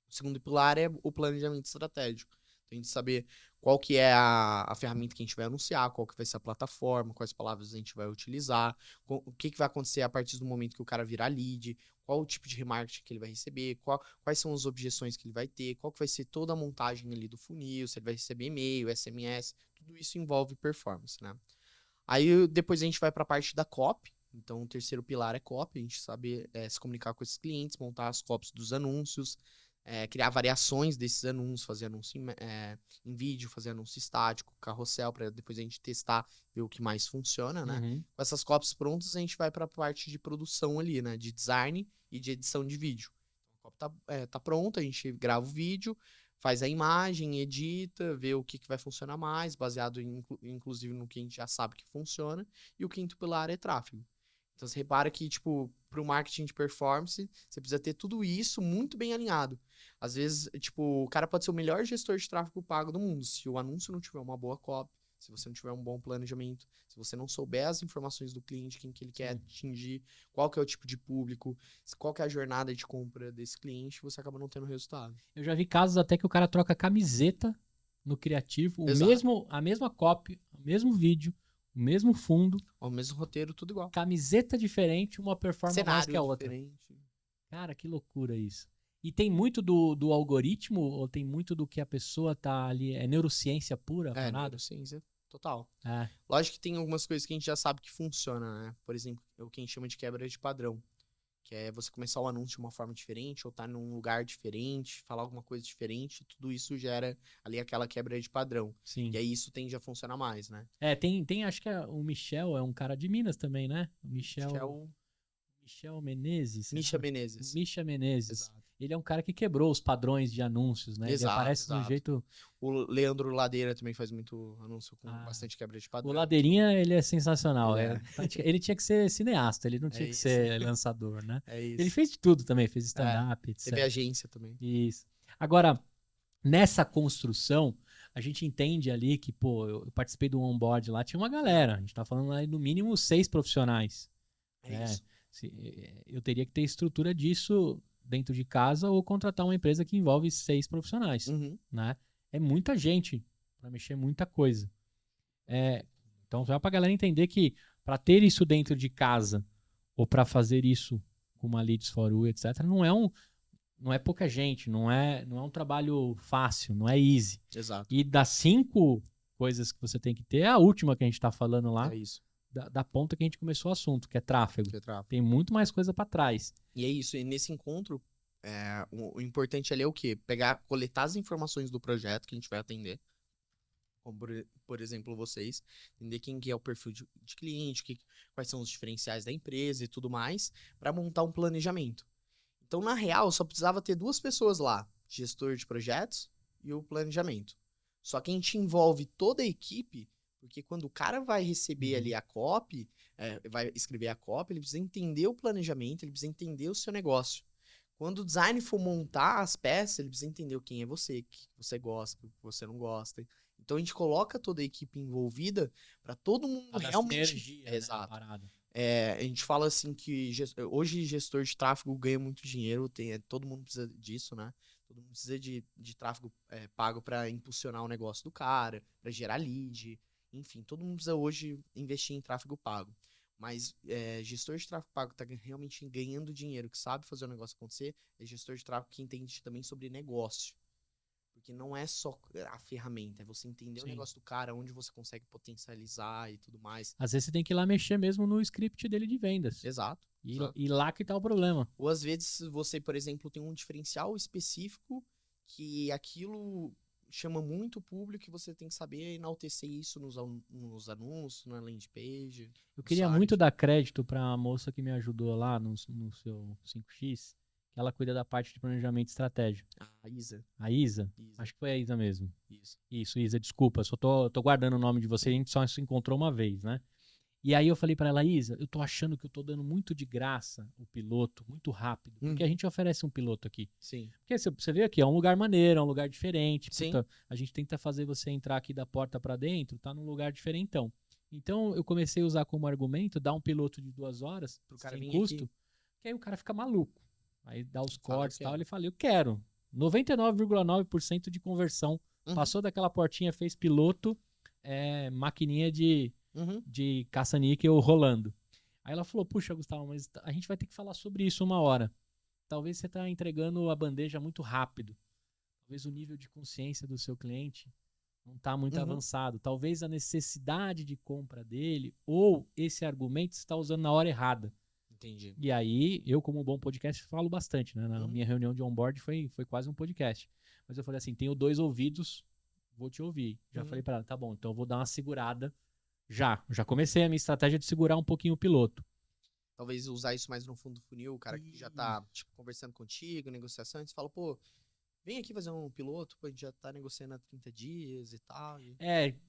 O segundo pilar é o planejamento estratégico. Então, a gente saber qual que é a ferramenta que a gente vai anunciar, qual que vai ser a plataforma, quais palavras a gente vai utilizar, o que vai acontecer a partir do momento que o cara virar lead, qual o tipo de remarketing que ele vai receber, quais são as objeções que ele vai ter, qual que vai ser toda a montagem ali do funil, se ele vai receber e-mail, SMS, tudo isso envolve performance, né? Aí depois a gente vai para a parte da copy. Então, o terceiro pilar é copy, a gente saber se comunicar com esses clientes, montar as copies dos anúncios, criar variações desses anúncios, fazer anúncio em vídeo, fazer anúncio estático, carrossel, para depois a gente testar, ver o que mais funciona, né? Uhum. Com essas copies prontas, a gente vai para a parte de produção ali, né? De design e de edição de vídeo. A copy tá pronta, a gente grava o vídeo, faz a imagem, edita, vê o que vai funcionar mais, baseado inclusive no que a gente já sabe que funciona. E o quinto pilar é tráfego. Então você repara que, tipo, para o marketing de performance, você precisa ter tudo isso muito bem alinhado. Às vezes, tipo, o cara pode ser o melhor gestor de tráfego pago do mundo. Se o anúncio não tiver uma boa copy, se você não tiver um bom planejamento, se você não souber as informações do cliente, quem que ele quer atingir, qual que é o tipo de público, qual que é a jornada de compra desse cliente, você acaba não tendo resultado. Eu já vi casos até que o cara troca camiseta no criativo, Exato. a mesma copy, o mesmo vídeo, o mesmo fundo, O mesmo roteiro, tudo igual. camiseta diferente, uma performa mais que Cenário a outra. diferente. Cara, que loucura isso. E tem muito do algoritmo, ou tem muito do que a pessoa tá ali, é neurociência pura, parada? Neurociência total. É. Lógico que tem algumas coisas que a gente já sabe que funciona, né? Por exemplo, o que a gente chama de quebra de padrão. Que é você começar o anúncio de uma forma diferente, ou estar num lugar diferente, falar alguma coisa diferente, tudo isso gera ali aquela quebra de padrão. Sim. E aí isso tende a funcionar mais, né? Tem acho que o Michel é um cara de Minas também, né? O Acho que é o Michel Menezes. Misha Menezes. Misha Menezes. Exato. Ele é um cara que quebrou os padrões de anúncios, né? Ele Exato, aparece de um exato. jeito. O Leandro Ladeira também faz muito anúncio com bastante quebra de O padrão. Ladeirinha, ele é sensacional. Ele Ele tinha que ser cineasta, ele não É tinha que isso. ser lançador, né? É isso. Ele fez de tudo também, fez stand-up, etc. Teve agência também. Isso. Agora, nessa construção, a gente entende ali que, pô, eu participei do onboard lá, tinha uma galera. A gente tá falando aí no mínimo 6 profissionais. É isso. Eu teria que ter estrutura disso dentro de casa ou contratar uma empresa que envolve 6 profissionais, Uhum. né? É muita gente para mexer muita coisa. Então, só pra galera entender que para ter isso dentro de casa ou para fazer isso com uma Leads for You, etc., não é pouca gente, não é um trabalho fácil, não é easy. Exato. E das 5 coisas que você tem que ter, a última que a gente tá falando lá, É isso. da ponta que a gente começou o assunto, que é tráfego. Que é tráfego. Tem muito mais coisa para trás. E é isso. E nesse encontro, o importante ali é o quê? Coletar as informações do projeto que a gente vai atender. Como, por exemplo, vocês. Entender quem que é o perfil de cliente, quais são os diferenciais da empresa e tudo mais, para montar um planejamento. Então, na real, só precisava ter 2 pessoas lá. Gestor de projetos e o planejamento. Só que a gente envolve toda a equipe, porque quando o cara vai receber ali a copy, vai escrever a copy, ele precisa entender o planejamento, ele precisa entender o seu negócio. Quando o design for montar as peças, ele precisa entender quem é você, o que você gosta, o que você não gosta. Então a gente coloca toda a equipe envolvida para todo mundo realmente. Sinergia, Exato. Né, A gente fala assim que hoje gestor de tráfego ganha muito dinheiro, todo mundo precisa disso, né? Todo mundo precisa de tráfego pago para impulsionar o negócio do cara, para gerar lead, enfim, todo mundo precisa hoje investir em tráfego pago. Mas gestor de tráfego pago que tá realmente ganhando dinheiro, que sabe fazer o negócio acontecer, é gestor de tráfego que entende também sobre negócio. Porque não é só a ferramenta, é você entender o Sim. negócio do cara, onde você consegue potencializar e tudo mais. Às vezes você tem que ir lá mexer mesmo no script dele de vendas. Exato. E lá que tá o problema. Ou às vezes você, por exemplo, tem um diferencial específico que aquilo chama muito o público e você tem que saber enaltecer isso nos anúncios, na landing page. Eu no queria site. muito dar crédito pra moça que me ajudou lá no seu 5X, que ela cuida da parte de planejamento e estratégia. A Isa. A Isa? Isa. Acho que foi a Isa mesmo. Isso. Isso, Isa, desculpa, só tô guardando o nome de você, a gente só se encontrou uma vez, né? E aí eu falei pra ela, Isa, eu tô achando que eu tô dando muito de graça o piloto, muito rápido, porque a gente oferece um piloto aqui. Sim. Porque você vê aqui, é um lugar maneiro, é um lugar diferente. Sim. Puta, a gente tenta fazer você entrar aqui da porta pra dentro, tá num lugar diferentão. Então eu comecei a usar como argumento, dar um piloto de 2 horas, Pro cara sem vir custo, aqui. que aí o cara fica maluco. Aí dá os Fala, cortes e eu tal, quero. ele fala, eu quero. 99,9% de conversão. Uhum. Passou daquela portinha, fez piloto, maquininha de Uhum. caça-níquel rolando. Aí ela falou, puxa, Gustavo, mas a gente vai ter que falar sobre isso uma hora. Talvez você está entregando a bandeja muito rápido. Talvez o nível de consciência do seu cliente não está muito Uhum. avançado. Talvez a necessidade de compra dele ou esse argumento você está usando na hora errada. Entendi. E aí, eu como bom podcast falo bastante, né? Na Uhum. minha reunião de onboard foi quase um podcast. Mas eu falei assim, tenho 2 ouvidos, vou te ouvir. Já falei para ela, tá bom, então eu vou dar uma segurada. Já comecei a minha estratégia de segurar um pouquinho o piloto. Talvez usar isso mais no fundo do funil, o cara que já tá, tipo, conversando contigo, negociação, e você fala, pô, vem aqui fazer um piloto, pô, a gente já tá negociando há 30 dias e tal.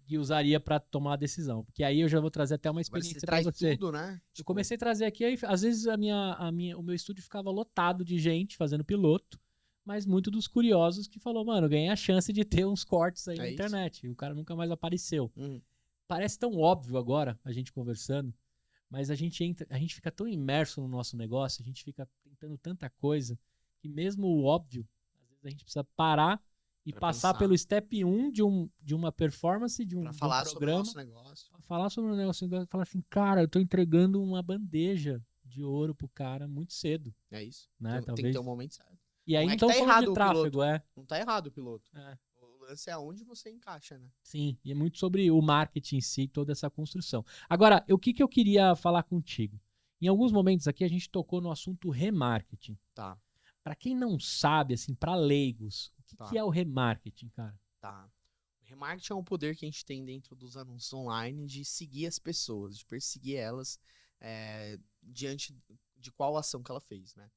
Que usaria para tomar a decisão. Porque aí eu já vou trazer até uma Agora experiência você para traz você. tudo, né? Eu Tipo, comecei a trazer aqui, aí, às vezes o meu estúdio ficava lotado de gente fazendo piloto, mas muito dos curiosos que falou, mano, ganhei a chance de ter uns cortes aí na isso. internet. E o cara nunca mais apareceu. Uhum. Parece tão óbvio agora, a gente conversando, mas a gente fica tão imerso no nosso negócio, a gente fica tentando tanta coisa, que mesmo o óbvio, às vezes a gente precisa parar e Pra passar pensar. pelo step 1 de uma performance, de um Pra falar sobre o programa, nosso negócio. pra falar sobre um negócio, falar assim, cara, eu tô entregando uma bandeja de ouro pro cara muito cedo. É isso. Né? Tem que Talvez. ter um momento certo. E aí Não não é que estamos tá falando errado de o tráfego, piloto. Não tá errado o piloto. O lance é onde você encaixa, né? Sim, e é muito sobre o marketing em si, toda essa construção. Agora, o que eu queria falar contigo? Em alguns momentos aqui a gente tocou no assunto remarketing. Tá, Para quem não sabe, assim, para leigos, o que é o remarketing, cara? tá. O remarketing é um poder que a gente tem dentro dos anúncios online de seguir as pessoas, de perseguir elas diante de qual ação que ela fez, né?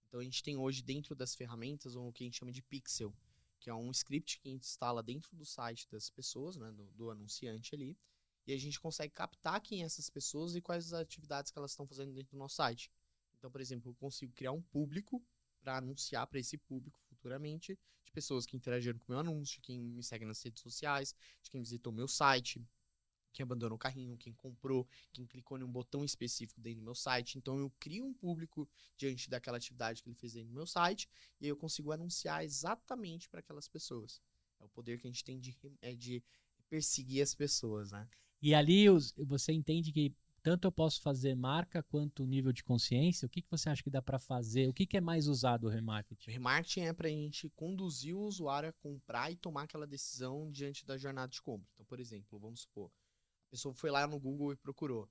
Então a gente tem hoje dentro das ferramentas o que a gente chama de pixel, que é um script que a gente instala dentro do site das pessoas, né, do anunciante ali, e a gente consegue captar quem é essas pessoas e quais as atividades que elas estão fazendo dentro do nosso site. Então, por exemplo, eu consigo criar um público para anunciar para esse público futuramente de pessoas que interagiram com o meu anúncio, quem me segue nas redes sociais, de quem visitou o meu site, quem abandonou o carrinho, quem comprou, quem clicou em um botão específico dentro do meu site. Então eu crio um público diante daquela atividade que ele fez dentro do meu site e aí eu consigo anunciar exatamente para aquelas pessoas. É o poder que a gente tem de perseguir as pessoas, né? E ali você entende que tanto eu posso fazer marca quanto nível de consciência. O que você acha que dá para fazer? O que é mais usado o remarketing? O remarketing é para a gente conduzir o usuário a comprar e tomar aquela decisão diante da jornada de compra. Então, por exemplo, vamos supor, a pessoa foi lá no Google e procurou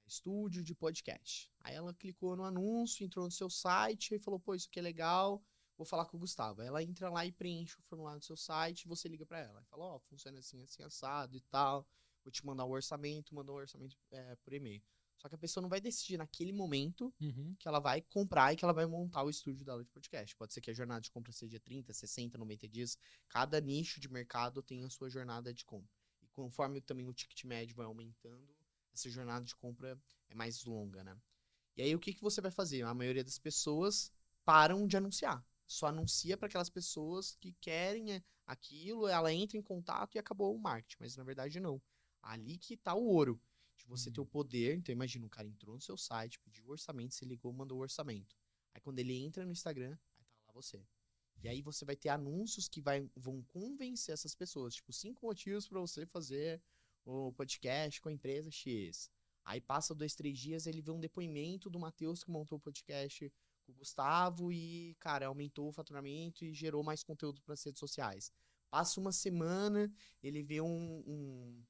estúdio de podcast. Aí ela clicou no anúncio, entrou no seu site e falou, pô, isso aqui é legal, vou falar com o Gustavo. Aí ela entra lá e preenche o formulário do seu site e você liga para ela. Fala, ó, funciona assim, assim, assado e tal. Vou te mandar o orçamento, mandou o orçamento por e-mail. Só que a pessoa não vai decidir naquele momento que ela vai comprar e que ela vai montar o estúdio dela de podcast. Pode ser que a jornada de compra seja 30, 60, 90 dias. Cada nicho de mercado tem a sua jornada de compra. E conforme também o ticket médio vai aumentando, essa jornada de compra é mais longa, né? E aí o que você vai fazer? A maioria das pessoas param de anunciar. Só anuncia para aquelas pessoas que querem aquilo, ela entra em contato e acabou o marketing. Mas na verdade não. Ali que tá o ouro. De você ter o poder. Então imagina, um cara entrou no seu site, pediu o orçamento, você ligou, mandou o orçamento. Aí quando ele entra no Instagram, aí tá lá você. E aí você vai ter anúncios que vão convencer essas pessoas. Tipo, 5 motivos para você fazer o podcast com a empresa X. Aí passa 2, 3 dias, ele vê um depoimento do Matheus que montou o podcast com o Gustavo e, cara, aumentou o faturamento e gerou mais conteúdo para as redes sociais. Passa uma semana, ele vê uma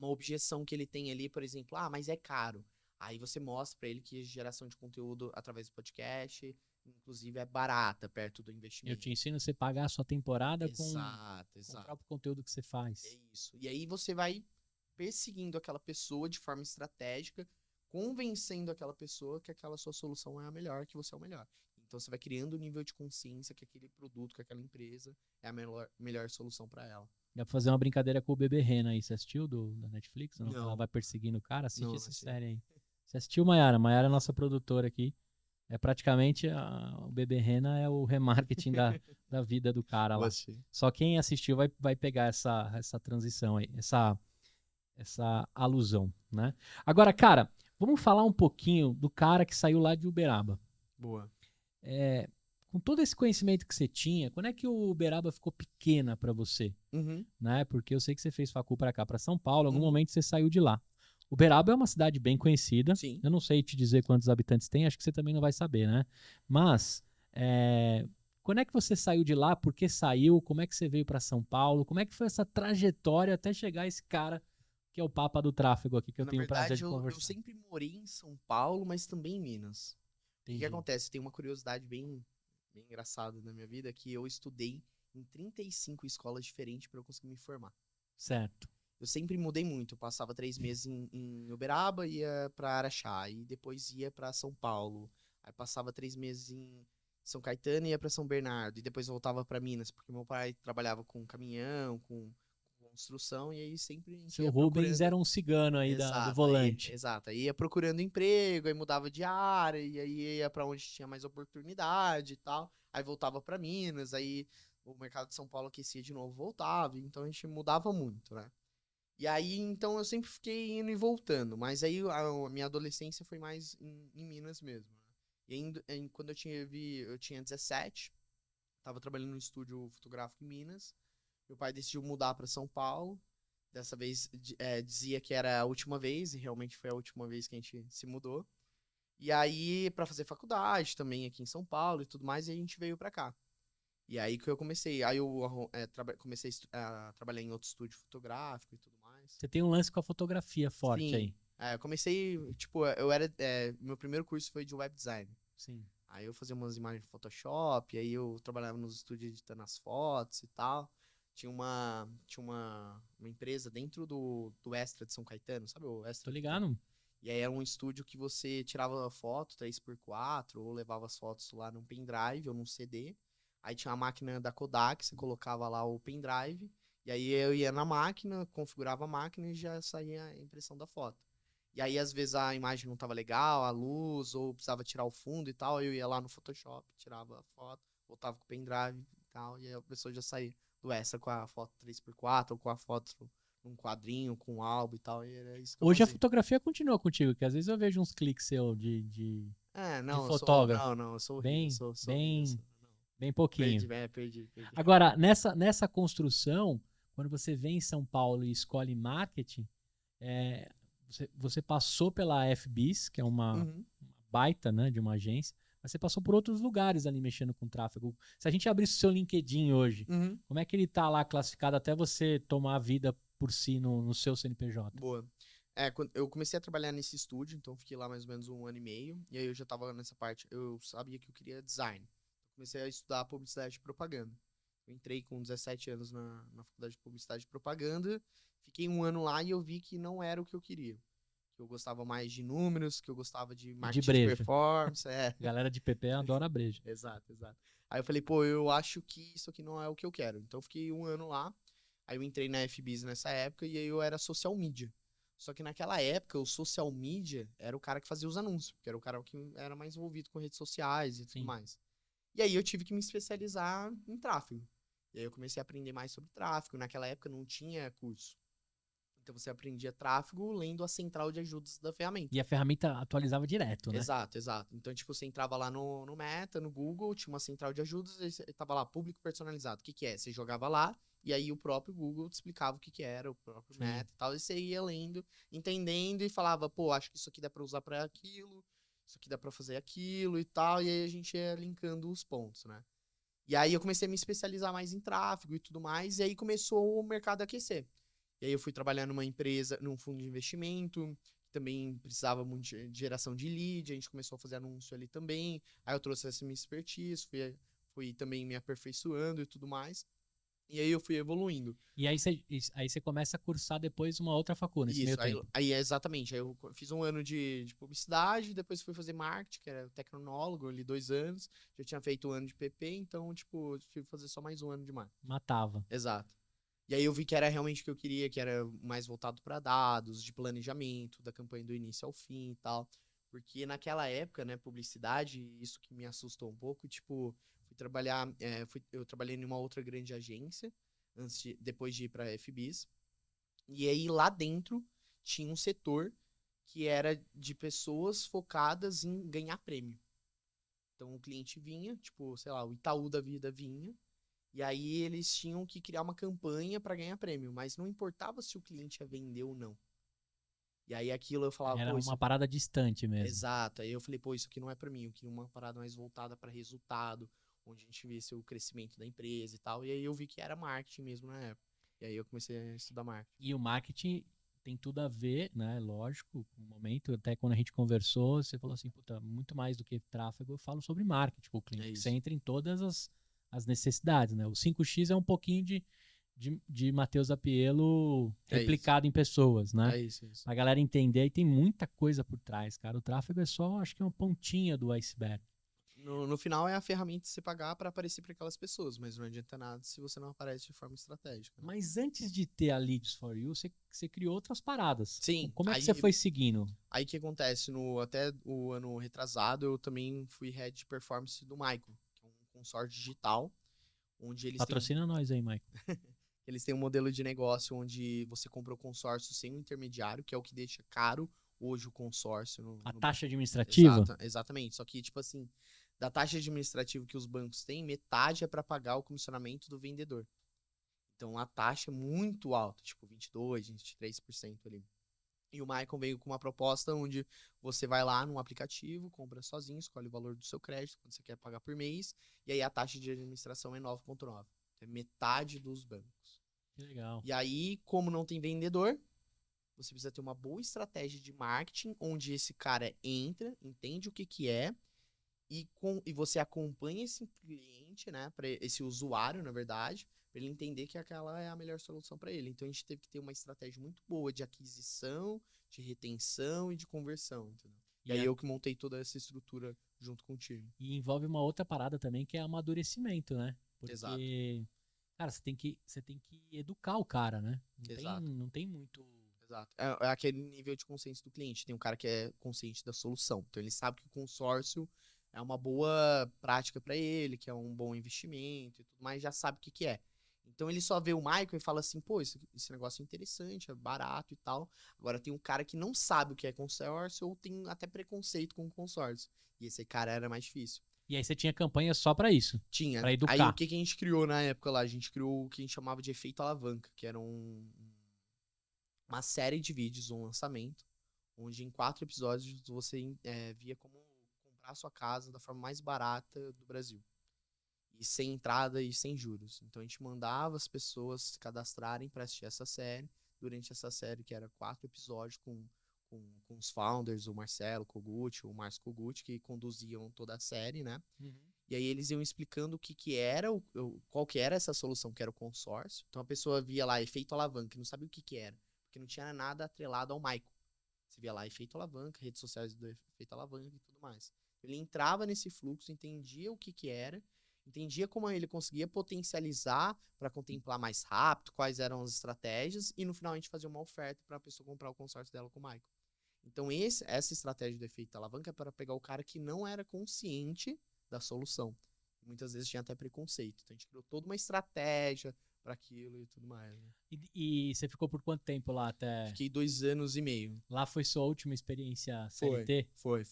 objeção que ele tem ali, por exemplo, mas é caro. Aí você mostra para ele que a geração de conteúdo através do podcast, inclusive, é barata perto do investimento. Eu te ensino a você pagar a sua temporada com o próprio conteúdo que você faz. É isso. E aí você vai perseguindo aquela pessoa de forma estratégica, convencendo aquela pessoa que aquela sua solução é a melhor, que você é o melhor. Então você vai criando um nível de consciência que aquele produto, que aquela empresa é a melhor solução para ela. Dá pra fazer uma brincadeira com o Bebê Rena aí. Você assistiu da Netflix? Não. Ela vai perseguindo o cara? Assiste essa série aí. Você assistiu, Mayara? Mayara é a nossa produtora aqui. É praticamente o Bebê Rena é o remarketing da vida do cara lá. Só quem assistiu vai pegar essa transição aí, essa alusão, né? Agora, cara, vamos falar um pouquinho do cara que saiu lá de Uberaba. Boa. Com todo esse conhecimento que você tinha, quando é que o Uberaba ficou pequena pra você? Né? Porque eu sei que você fez facul pra cá, pra São Paulo, em algum momento você saiu de lá. Uberaba é uma cidade bem conhecida. Sim. Eu não sei te dizer quantos habitantes tem, acho que você também não vai saber, né? Mas, quando é que você saiu de lá? Por que saiu? Como é que você veio pra São Paulo? Como é que foi essa trajetória até chegar esse cara que é o papa do tráfego aqui, que eu tenho o prazer de conversar? Eu sempre morei em São Paulo, mas também em Minas. Entendi. O que acontece? Tem uma curiosidade bem engraçada na minha vida, que eu estudei em 35 escolas diferentes para eu conseguir me formar. Certo. Eu sempre mudei muito. Eu passava 3 meses em Uberaba, ia para Araxá, e depois ia para São Paulo. Aí passava 3 meses em São Caetano e ia para São Bernardo, e depois voltava para Minas, porque meu pai trabalhava com caminhão, com construção, e aí sempre a gente Seu Rubens era um cigano aí do volante. Exato, aí ia procurando emprego, aí mudava de área, e aí ia pra onde tinha mais oportunidade e tal, aí voltava pra Minas, aí o mercado de São Paulo aquecia de novo, voltava, então a gente mudava muito, né? E aí, então, eu sempre fiquei indo e voltando, mas aí a minha adolescência foi mais em Minas mesmo, né? E aí, quando eu tinha 17, tava trabalhando no estúdio fotográfico em Minas. Meu pai decidiu mudar para São Paulo. Dessa vez dizia que era a última vez, e realmente foi a última vez que a gente se mudou. E aí, para fazer faculdade também aqui em São Paulo e tudo mais, e a gente veio para cá. E aí que eu comecei. Aí eu comecei a trabalhar em outro estúdio fotográfico e tudo mais. Você tem um lance com a fotografia forte. Sim. Aí. Eu comecei, meu primeiro curso foi de web design. Sim. Aí eu fazia umas imagens de Photoshop, aí eu trabalhava nos estúdios editando as fotos e tal. Tinha uma empresa dentro do Extra de São Caetano, sabe o Extra? Tô ligado. E aí era um estúdio que você tirava foto 3x4 ou levava as fotos lá num pendrive ou num CD. Aí tinha a máquina da Kodak, você colocava lá o pendrive. E aí eu ia na máquina, configurava a máquina e já saía a impressão da foto. E aí às vezes a imagem não tava legal, a luz, ou precisava tirar o fundo e tal. Eu ia lá no Photoshop, tirava a foto, voltava com o pendrive e tal. E aí a pessoa já saía do Extra com a foto 3x4 ou com a foto num quadrinho, com um álbum e tal. E era isso que hoje a fotografia continua contigo, que às vezes eu vejo uns cliques seu de fotógrafo. Eu sou bem pouquinho. Perdi. Agora, nessa construção, quando você vem em São Paulo e escolhe marketing, você passou pela FBIS, que é uma baita, né, de uma agência, mas você passou por outros lugares ali mexendo com tráfego. Se a gente abrisse o seu LinkedIn hoje, como é que ele tá lá classificado até você tomar a vida por si no seu CNPJ? Boa. Eu comecei a trabalhar nesse estúdio, então fiquei lá mais ou menos 1 ano e meio, e aí eu já tava nessa parte, eu sabia que eu queria design. Comecei a estudar publicidade e propaganda. Eu entrei com 17 anos na faculdade de publicidade e propaganda, fiquei 1 ano lá e eu vi que não era o que eu queria. Que eu gostava mais de números, que eu gostava de marketing de performance. Galera de PP adora breja. Exato. Aí eu falei, eu acho que isso aqui não é o que eu quero. Então eu fiquei 1 ano lá, aí eu entrei na FBIS nessa época e aí eu era social media. Só que naquela época, o social media era o cara que fazia os anúncios, porque era o cara que era mais envolvido com redes sociais e tudo mais. E aí eu tive que me especializar em tráfego. E aí eu comecei a aprender mais sobre tráfego. Naquela época não tinha curso. Então você aprendia tráfego lendo a central de ajudas da ferramenta. E a ferramenta atualizava direto, né? Exato. Então, tipo, você entrava lá no Meta, no Google, tinha uma central de ajudas, e tava lá, público personalizado. O que é? Você jogava lá e aí o próprio Google te explicava o que que era, o próprio Sim. Meta e tal, e você ia lendo, entendendo e falava, pô, acho que isso aqui dá pra usar pra aquilo, isso aqui dá pra fazer aquilo e tal, e aí a gente ia linkando os pontos, né? E aí eu comecei a me especializar mais em tráfego e tudo mais, e aí começou o mercado a aquecer. E aí eu fui trabalhar numa empresa, num fundo de investimento, que também precisava muito de geração de lead, a gente começou a fazer anúncio ali também, aí eu trouxe essa minha expertise, fui também me aperfeiçoando e tudo mais, e aí eu fui evoluindo. E aí você começa a cursar depois uma outra facul nesse meio Isso, tempo. aí é exatamente. Aí eu fiz um ano de publicidade, depois fui fazer marketing, que era tecnólogo, ali 2 anos. Já tinha feito um ano de PP, então, tipo, tive que fazer só mais um ano de marketing. Matava. Exato. E aí eu vi que era realmente o que eu queria, que era mais voltado para dados, de planejamento, da campanha do início ao fim e tal. Porque naquela época, né, publicidade, isso que me assustou um pouco, tipo, fui trabalhar, eu trabalhei em uma outra grande agência, depois de ir para FBIS. E aí lá dentro tinha um setor que era de pessoas focadas em ganhar prêmio. Então o cliente vinha, tipo, sei lá, o Itaú da vida vinha, e aí eles tinham que criar uma campanha para ganhar prêmio, mas não importava se o cliente ia vender ou não. E aí aquilo eu falava, Era pô, uma isso. parada distante mesmo. Exato. Aí eu falei, pô, isso aqui não é para mim, eu queria uma parada mais voltada para resultado, onde a gente visse o crescimento da empresa e tal. E aí eu vi que era marketing mesmo na época. E aí eu comecei a estudar marketing. E o marketing tem tudo a ver, né? Lógico, com o momento, até quando a gente conversou, você falou assim, puta, muito mais do que tráfego, eu falo sobre marketing com o cliente. É Que isso. você entra em todas as necessidades, né? O 5x é um pouquinho de Matheus Apielo replicado em pessoas, né? É isso. A galera entender, e tem muita coisa por trás, cara. O tráfego é só, acho que é uma pontinha do iceberg. No final é a ferramenta de você pagar para aparecer para aquelas pessoas, mas não adianta nada se você não aparece de forma estratégica. Né? Mas antes de ter a Leads for You, você criou outras paradas. Sim. Como é que aí, você foi seguindo? Aí que acontece? Até o ano retrasado, eu também fui head de performance do Michael, que é um consórcio digital, onde Patrocina nós aí, Mike. eles têm um modelo de negócio onde você compra o consórcio sem um intermediário, que é o que deixa caro hoje o consórcio. A taxa administrativa? Exatamente. Só que, tipo assim, da taxa administrativa que os bancos têm, metade é para pagar o comissionamento do vendedor. Então a taxa é muito alta, tipo 22%, 23% ali. E o Maicon veio com uma proposta onde você vai lá num aplicativo, compra sozinho, escolhe o valor do seu crédito, quando você quer pagar por mês, e aí a taxa de administração é 9,9%. É metade dos bancos. Que legal. E aí, como não tem vendedor, você precisa ter uma boa estratégia de marketing, onde esse cara entra, entende o que que é, e você acompanha esse cliente, né, esse usuário, na verdade, para ele entender que aquela é a melhor solução para ele. Então a gente teve que ter uma estratégia muito boa de aquisição, de retenção e de conversão, entendeu? E aí eu que montei toda essa estrutura junto com o time. E envolve uma outra parada também, que é amadurecimento, né? Porque, Exato. cara, você tem que educar o cara, né? Exato. Não tem muito... Exato. É aquele nível de consciência do cliente. Tem um cara que é consciente da solução. Então ele sabe que o consórcio é uma boa prática para ele, que é um bom investimento e tudo mais, já sabe o que que é. Então ele só vê o Michael e fala assim, pô, esse negócio é interessante, é barato e tal. Agora tem um cara que não sabe o que é consórcio ou tem até preconceito com o consórcio. E esse cara era mais difícil. E aí você tinha campanha só pra isso? Tinha. Pra educar. Aí o que a gente criou na época lá? A gente criou o que a gente chamava de efeito alavanca, que era uma série de vídeos, um lançamento, onde em 4 episódios você via como comprar a sua casa da forma mais barata do Brasil. E sem entrada e sem juros. Então a gente mandava as pessoas se cadastrarem para assistir essa série. Durante essa série, que era 4 episódios com os founders, o Marcelo Kogut, o Márcio Kogut, que conduziam toda a série, né? Uhum. E aí eles iam explicando o que era, qual que era essa solução, que era o consórcio. Então a pessoa via lá, efeito alavanca, não sabia o que era, porque não tinha nada atrelado ao Michael. Você via lá, efeito alavanca, redes sociais do efeito alavanca e tudo mais. Ele entrava nesse fluxo, entendia o que era, entendia como ele conseguia potencializar para contemplar mais rápido, quais eram as estratégias, e no final a gente fazia uma oferta para a pessoa comprar o consórcio dela com o Michael. Então essa estratégia do efeito alavanca é para pegar o cara que não era consciente da solução. Muitas vezes tinha até preconceito. Então a gente criou toda uma estratégia para aquilo e tudo mais. Né? E você ficou por quanto tempo lá até? Fiquei 2 anos e meio. Lá foi sua última experiência CLT? Foi.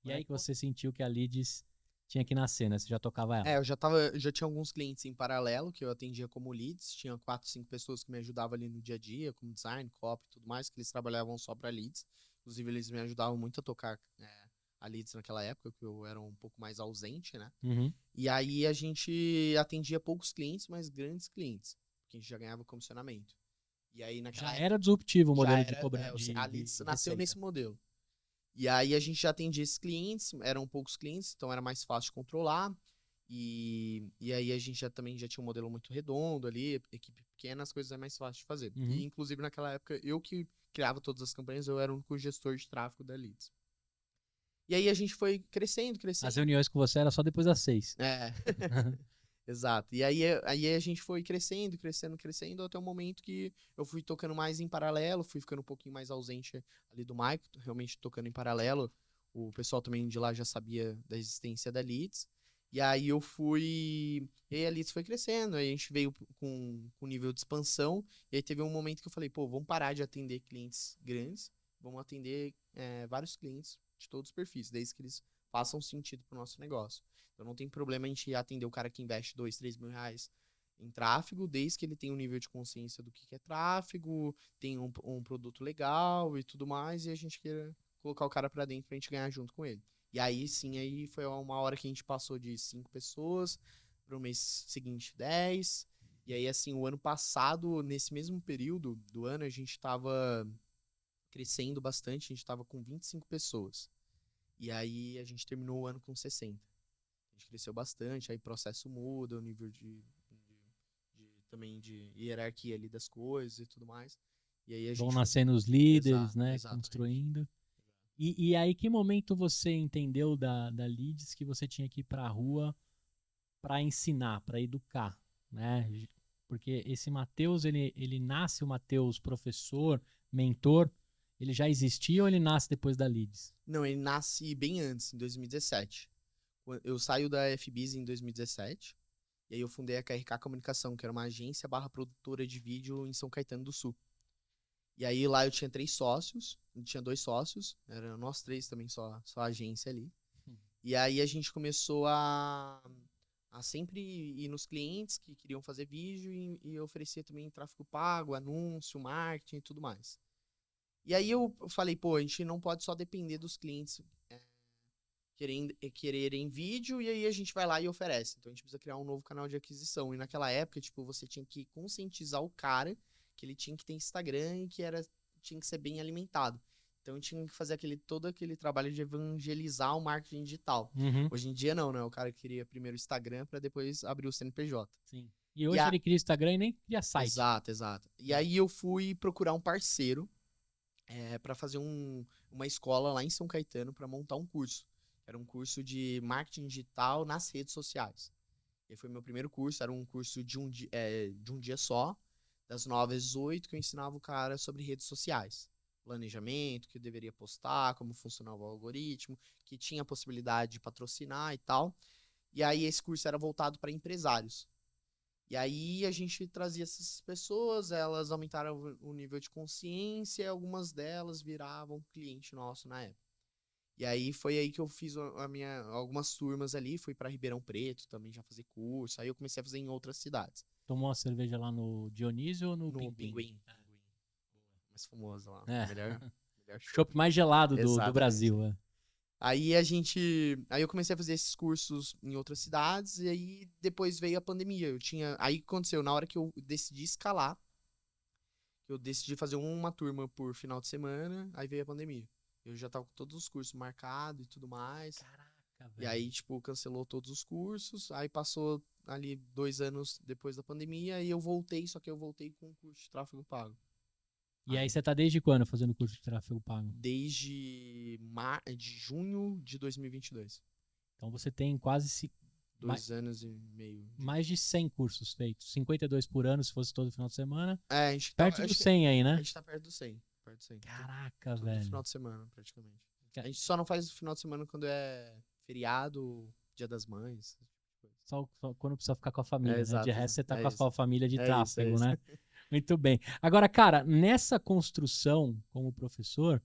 E aí que você sentiu que a Leads tinha que nascer, né? Você já tocava ela. Eu já tinha alguns clientes em paralelo que eu atendia como leads. Tinha 4, 5 pessoas que me ajudavam ali no dia a dia, como design, copy e tudo mais, que eles trabalhavam só para leads. Inclusive, eles me ajudavam muito a tocar a leads naquela época, que eu era um pouco mais ausente, né? Uhum. E aí a gente atendia poucos clientes, mas grandes clientes, porque a gente já ganhava comissionamento. E aí naquela Já época, era disruptivo o já modelo de era, cobrança. a leads nasceu receita. nesse modelo. E aí a gente já atendia esses clientes, eram poucos clientes, então era mais fácil de controlar. E aí a gente também já tinha um modelo muito redondo ali, equipe pequena, as coisas é mais fácil de fazer. Uhum. E inclusive naquela época, eu que criava todas as campanhas, eu era o único gestor de tráfego da Leads. E aí a gente foi crescendo. As reuniões com você era só depois das 6. É, exato. E aí a gente foi crescendo, até o momento que eu fui tocando mais em paralelo, fui ficando um pouquinho mais ausente ali do Maico, realmente tocando em paralelo. O pessoal também de lá já sabia da existência da Leads. E aí E aí a Leads foi crescendo, aí a gente veio com nível de expansão. E aí teve um momento que eu falei, pô, vamos parar de atender clientes grandes, vamos atender vários clientes de todos os perfis, desde que eles façam sentido pro nosso negócio. Então não tem problema a gente atender o cara que investe 2, 3 mil reais em tráfego, desde que ele tenha um nível de consciência do que é tráfego, tenha um produto legal e tudo mais, e a gente queira colocar o cara pra dentro pra gente ganhar junto com ele. E aí sim, aí foi uma hora que a gente passou de 5 pessoas, pro mês seguinte 10. E aí assim, o ano passado, nesse mesmo período do ano, a gente tava crescendo bastante, a gente tava com 25 pessoas. E aí a gente terminou o ano com 60. A gente cresceu bastante, aí o processo muda, o nível também de hierarquia ali das coisas e tudo mais. E aí a Vão gente nascendo os líderes, Exato, né? exatamente. Construindo. E aí, que momento você entendeu da Leads que você tinha que ir para a rua para ensinar, para educar, né? Porque esse Matheus, ele nasce o Matheus professor, mentor, ele já existia ou ele nasce depois da Leads? Não, ele nasce bem antes, em 2017. Eu saio da FBIS em 2017, e aí eu fundei a KRK Comunicação, que era uma agência / produtora de vídeo em São Caetano do Sul. E aí lá eu tinha 3 sócios, eu tinha 2 sócios, eram nós 3 também, só a agência ali. E aí a gente começou a sempre ir nos clientes que queriam fazer vídeo e oferecer também tráfego pago, anúncio, marketing e tudo mais. E aí eu falei, pô, a gente não pode só depender dos clientes quererem vídeo e aí a gente vai lá e oferece. Então a gente precisa criar um novo canal de aquisição. E naquela época, tipo, você tinha que conscientizar o cara que ele tinha que ter Instagram e que tinha que ser bem alimentado. Então tinha que fazer todo aquele trabalho de evangelizar o marketing digital. Uhum. Hoje em dia não, né? O cara queria primeiro o Instagram para depois abrir o CNPJ. Sim. E hoje ele cria Instagram e nem cria site. Exato. E aí eu fui procurar um parceiro para fazer uma escola lá em São Caetano para montar um curso. Era um curso de marketing digital nas redes sociais. E foi meu primeiro curso, era um curso de um dia só, das 9 às 18, que eu ensinava o cara sobre redes sociais. Planejamento, que eu deveria postar, como funcionava o algoritmo, que tinha a possibilidade de patrocinar e tal. E aí esse curso era voltado para empresários. E aí a gente trazia essas pessoas, elas aumentaram o nível de consciência, e algumas delas viravam cliente nosso na época. E aí foi aí que eu fiz algumas turmas ali, fui para Ribeirão Preto também já fazer curso, aí eu comecei a fazer em outras cidades. Tomou uma cerveja lá no Dionísio ou no Pinguim? Pinguim. Mais famoso lá. Melhor chopp mais gelado do Brasil. Aí eu comecei a fazer esses cursos em outras cidades e aí depois veio a pandemia. Aí aconteceu, na hora que eu decidi escalar, eu decidi fazer uma turma por final de semana, aí veio a pandemia. Eu já tava com todos os cursos marcados e tudo mais. Caraca, velho. E aí, tipo, cancelou todos os cursos. Aí passou ali 2 anos depois da pandemia e eu voltei, só que eu voltei com o curso de tráfego pago. E aí você tá desde quando fazendo curso de tráfego pago? Desde de junho de 2022. Então você tem quase 2 anos e meio. Mais de 100 cursos feitos. 52 por ano, se fosse todo final de semana. A gente perto do 100 aí, né? A gente tá perto do 100. Caraca, todo velho. Final de semana, praticamente. A gente só não faz o final de semana quando é feriado, Dia das Mães. Só quando precisa ficar com a família, né? Exato, De resto, você tá com a isso. sua família de tráfego, isso. né? Muito bem. Agora, cara, nessa construção como professor,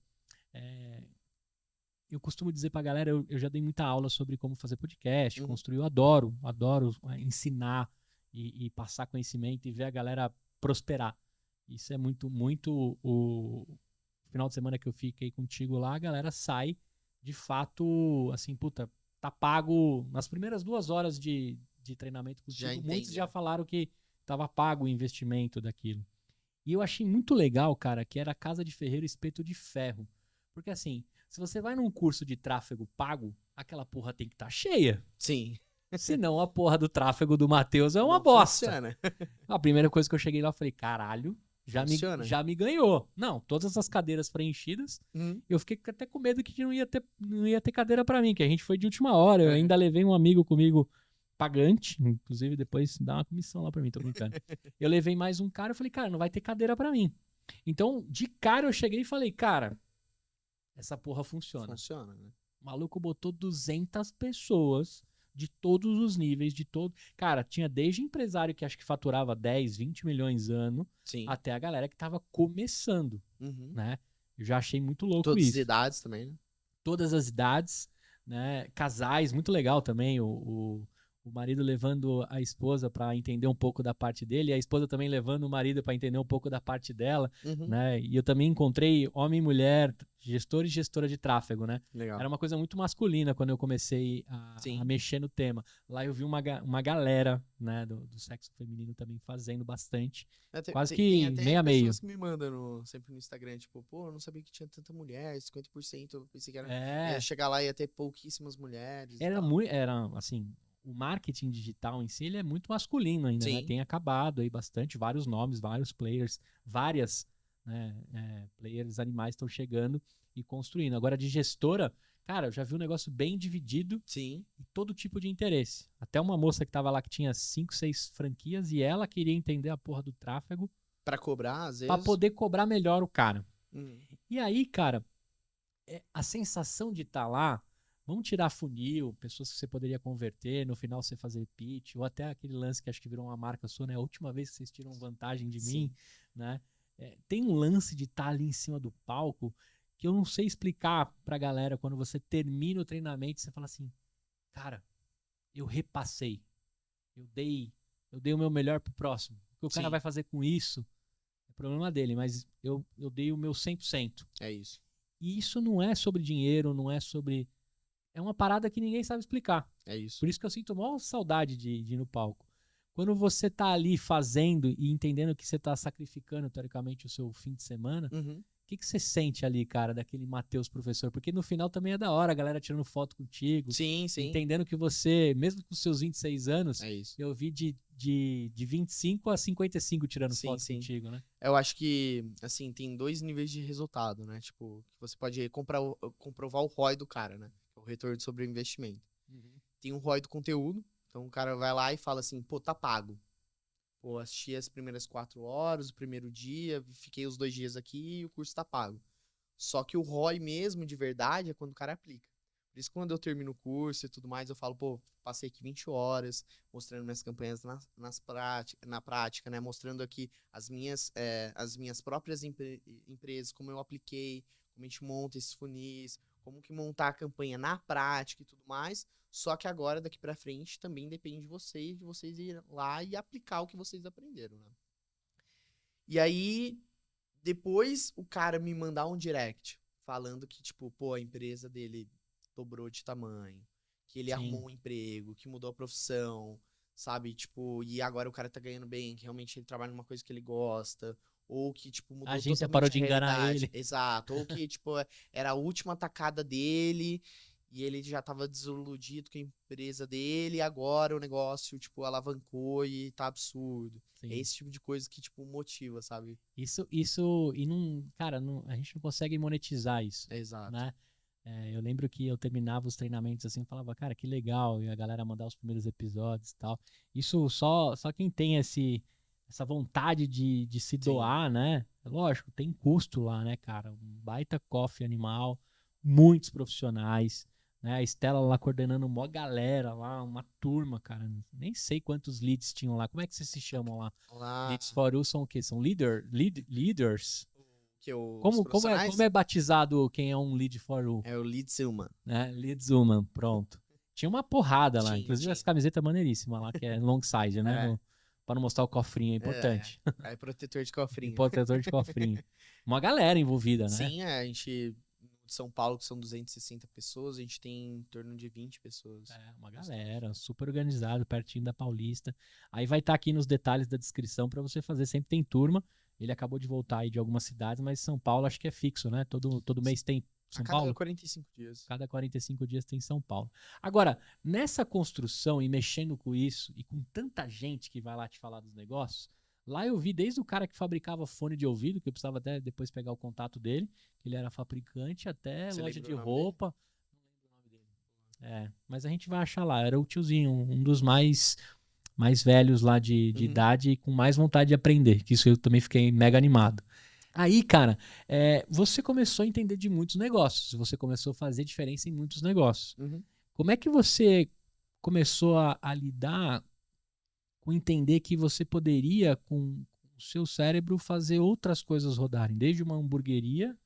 eu costumo dizer pra galera, eu já dei muita aula sobre como fazer podcast, Uhum. construir, eu adoro ensinar e passar conhecimento e ver a galera prosperar. Isso é muito, muito o final de semana que eu fiquei contigo lá, a galera sai de fato, assim, puta, tá pago nas primeiras 2 horas de treinamento Já contigo, muitos entende, já né? falaram que tava pago o investimento daquilo. E eu achei muito legal, cara, que era Casa de Ferreiro Espeto de Ferro. Porque assim, se você vai num curso de tráfego pago, aquela porra tem que estar cheia. Sim, Senão a porra do tráfego do Matheus é uma não bosta. funciona. A primeira coisa que eu cheguei lá, eu falei, caralho, Funciona. já me ganhou. Não, todas as cadeiras preenchidas. Uhum. Eu fiquei até com medo que não ia ter cadeira pra mim, que a gente foi de última hora. Eu É. ainda levei um amigo comigo pagante, inclusive depois dá uma comissão lá pra mim, tô brincando. Eu levei mais um cara, eu falei, cara, não vai ter cadeira pra mim. Então, de cara eu cheguei e falei, cara, essa porra funciona. Funciona, né? O maluco botou 200 pessoas de todos os níveis, de todo. Cara, tinha desde empresário que acho que faturava 10, 20 milhões ano, Sim. até a galera que tava começando, Uhum. né? Eu já achei muito louco Todas as isso. idades também, né? Todas as idades, né? Casais, muito legal também. O marido levando a esposa para entender um pouco da parte dele, e a esposa também levando o marido para entender um pouco da parte dela, Uhum. né? E eu também encontrei homem e mulher, gestor e gestora de tráfego, né? Legal. Era uma coisa muito masculina quando eu comecei Sim. a mexer no tema. Lá eu vi uma galera, né, do sexo feminino também fazendo bastante. Quase que até meio a meio. pessoas que me mandam sempre no Instagram, tipo, pô, eu não sabia que tinha tanta mulher, 50%, eu pensei que ia chegar lá e ia ter pouquíssimas mulheres. Era assim, o marketing digital em si, ele é muito masculino ainda, né? Sim. Tem acabado aí bastante, vários nomes, vários players, várias, né, players animais estão chegando e construindo. Agora, de gestora, cara, eu já vi um negócio bem dividido Sim. e todo tipo de interesse. Até uma moça que tava lá que tinha 5, 6 franquias e ela queria entender a porra do tráfego Pra cobrar, às vezes. pra poder cobrar melhor o cara. Uhum. E aí, cara, a sensação de estar lá, vamos tirar funil, pessoas que você poderia converter, no final você fazer pitch, ou até aquele lance que acho que virou uma marca sua, né? A última vez que vocês tiram vantagem de mim, né? Tem um lance de estar ali em cima do palco que eu não sei explicar pra galera quando você termina o treinamento, você fala assim, cara, eu repassei, eu dei o meu melhor pro próximo. O que o cara Sim. vai fazer com isso é problema dele, mas eu dei o meu 100%. É isso. E isso não é sobre dinheiro, não é sobre... É uma parada que ninguém sabe explicar. É isso. Por isso que eu sinto maior saudade de ir no palco. Quando você tá ali fazendo e entendendo que você tá sacrificando, teoricamente, o seu fim de semana, Uhum. o que você sente ali, cara, daquele Matheus professor? Porque no final também é da hora, a galera tirando foto contigo, Sim, sim. entendendo que você, mesmo com seus 26 anos, É isso. eu vi de 25 a 55 tirando Sim, foto sim. contigo, né? Eu acho que, assim, tem 2 níveis de resultado, né? Tipo, que você pode comprovar o ROI do cara, né? O retorno sobre o investimento. Tem um ROI do conteúdo. Então o cara vai lá e fala assim, pô, tá pago. Pô, assisti as primeiras 4 horas, o primeiro dia, fiquei os 2 dias aqui e o curso tá pago. Só que o ROI mesmo, de verdade, é quando o cara aplica. Por isso, quando eu termino o curso e tudo mais, eu falo, pô, passei aqui 20 horas mostrando minhas campanhas na prática, né? Mostrando aqui as minhas próprias empresas, como eu apliquei, como a gente monta esses funis, como que montar a campanha na prática e tudo mais. Só que agora, daqui pra frente, também depende de vocês irem lá e aplicar o que vocês aprenderam, né? E aí, depois o cara me mandar um direct falando que, tipo, pô, a empresa dele dobrou de tamanho, que ele Sim. arrumou um emprego, que mudou a profissão, sabe? Tipo, e agora o cara tá ganhando bem, que realmente ele trabalha numa coisa que ele gosta, ou que, tipo, mudou A agência totalmente parou de a enganar realidade. ele. Exato. Ou que, tipo, era a última tacada dele e ele já tava desiludido com a empresa dele e agora o negócio, tipo, alavancou e tá absurdo. Sim. É esse tipo de coisa que, tipo, motiva, sabe? Isso, e não, cara, a gente não consegue monetizar isso, Exato. né? Eu lembro que eu terminava os treinamentos assim, falava, cara, que legal, e a galera mandar os primeiros episódios e tal. Isso só quem tem essa vontade de se doar, né? Lógico, tem custo lá, né, cara? Um baita coffee animal, muitos profissionais, né? A Estela lá coordenando uma galera lá, uma turma, cara. Nem sei quantos leads tinham lá. Como é que vocês se chamam lá? Lá, Leads for You são o quê? São leaders? Que os Como profissionais é batizado quem é um lead for you? é o Leeds Human. Né? Leads Human, pronto. Tinha uma porrada lá, inclusive Tinha. essa camiseta maneiríssima lá, que é long size, né? É. Pra não mostrar o cofrinho, é importante. É protetor de cofrinho. Protetor de cofrinho. Uma galera envolvida, né? Sim, a gente de São Paulo, que são 260 pessoas, a gente tem em torno de 20 pessoas. É, uma galera, super organizado, pertinho da Paulista. Aí vai estar aqui nos detalhes da descrição pra você fazer, sempre tem turma. Ele acabou de voltar aí de algumas cidades, mas São Paulo acho que é fixo, né? Todo mês tem São A cada Paulo? 45 dias. Cada 45 dias tem São Paulo. Agora, nessa construção e mexendo com isso, e com tanta gente que vai lá te falar dos negócios, lá eu vi desde o cara que fabricava fone de ouvido, que eu precisava até depois pegar o contato dele, que ele era fabricante, até Você loja lembra de o nome roupa. Não lembro o nome dele. É, mas a gente vai achar lá. Era o tiozinho, um dos mais velhos lá de idade e com mais vontade de aprender, que isso eu também fiquei mega animado. Aí, cara, você começou a entender de muitos negócios, você começou a fazer diferença em muitos negócios. Uhum. Como é que você começou a lidar com entender que você poderia, com o seu cérebro, fazer outras coisas rodarem? Desde uma hamburgueria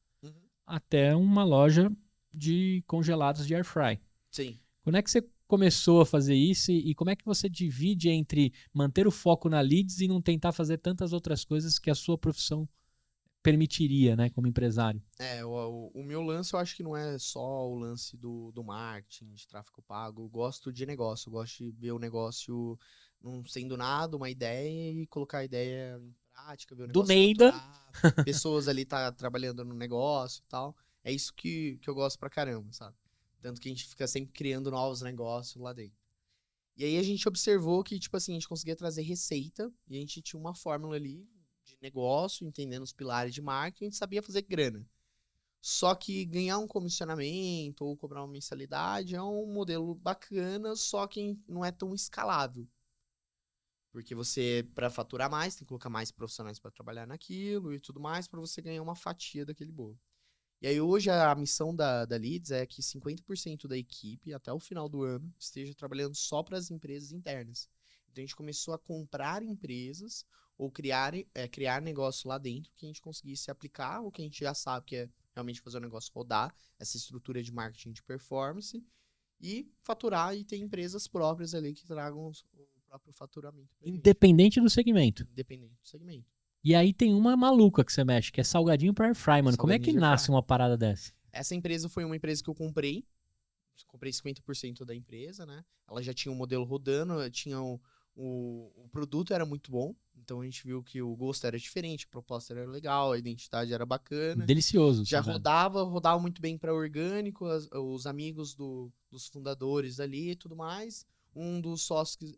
até uma loja de congelados de air fry. Sim. Quando é que você começou a fazer isso e como é que você divide entre manter o foco na leads e não tentar fazer tantas outras coisas que a sua profissão permitiria, né, como empresário? O meu lance eu acho que não é só o lance do marketing, de tráfego pago. Eu gosto de negócio, eu gosto de ver o negócio não sendo nada, uma ideia e colocar a ideia em prática, ver o negócio faturar, pessoas ali tá trabalhando no negócio e tal. É isso que eu gosto pra caramba, sabe? Tanto que a gente fica sempre criando novos negócios lá dentro. E aí a gente observou que, tipo assim, a gente conseguia trazer receita e a gente tinha uma fórmula ali de negócio, entendendo os pilares de marketing, a gente sabia fazer grana. Só que ganhar um comissionamento ou cobrar uma mensalidade é um modelo bacana, só que não é tão escalável. Porque você, para faturar mais, tem que colocar mais profissionais para trabalhar naquilo e tudo mais, para você ganhar uma fatia daquele bolo. E aí hoje a missão da Leads é que 50% da equipe, até o final do ano, esteja trabalhando só para as empresas internas. Então a gente começou a comprar empresas ou criar negócio lá dentro que a gente conseguisse aplicar o que a gente já sabe que é realmente fazer o negócio rodar, essa estrutura de marketing de performance e faturar e ter empresas próprias ali que tragam o próprio faturamento. Independente do segmento. Independente do segmento. E aí tem uma maluca que você mexe, que é salgadinho para air fry, mano. Como é que nasce uma parada dessa? Essa empresa foi uma empresa que eu comprei. Comprei 50% da empresa, né? Ela já tinha um modelo rodando, tinha o produto era muito bom. Então a gente viu que o gosto era diferente, a proposta era legal, a identidade era bacana. Delicioso. Já rodava muito bem para orgânico, os amigos dos fundadores ali e tudo mais. Um dos sócios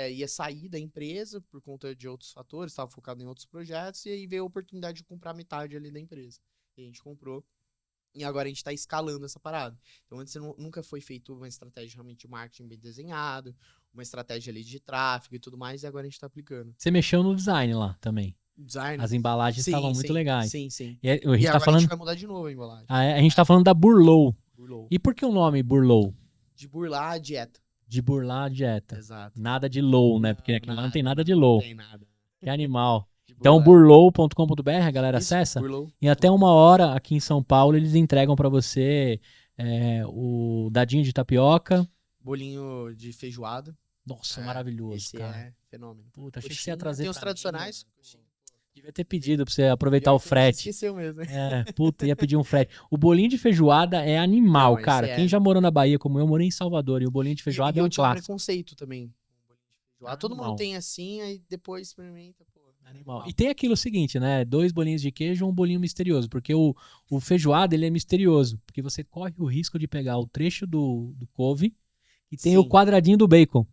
ia sair da empresa por conta de outros fatores, estava focado em outros projetos, e aí veio a oportunidade de comprar metade ali da empresa. E a gente comprou, e agora a gente está escalando essa parada. Então antes nunca foi feito uma estratégia realmente de marketing bem desenhada, uma estratégia ali de tráfego e tudo mais, e agora a gente está aplicando. Você mexeu no design lá também? Design? As embalagens estavam muito legais. Sim, sim. E agora a gente vai mudar de novo a embalagem. A gente tá falando da Burlow. E por que o nome Burlow? De burlar a dieta. De burlar a dieta. Exato. Nada de low, né? Porque aqui lá não tem nada de low. Não tem nada. Que animal. Então, burlow.com.br, a galera acessa. Burlow. E até 1 hora aqui em São Paulo eles entregam pra você o dadinho de tapioca. Bolinho de feijoada. Nossa, maravilhoso, esse cara. É fenômeno. Puta, achei que você ia trazer. Tem os tradicionais. Devia ter pedido pra você aproveitar o frete. Esqueceu mesmo, né? Puta, ia pedir um frete. O bolinho de feijoada é animal, cara. Quem já morou na Bahia como eu morei em Salvador. E o bolinho de feijoada é um clássico. Eu tinha preconceito também. Todo mundo tem assim, aí depois experimenta, pô. Animal. E tem aquilo seguinte, né? 2 bolinhos de queijo ou um bolinho misterioso. Porque o feijoada, ele é misterioso. Porque você corre o risco de pegar o trecho do couve e tem o quadradinho do bacon.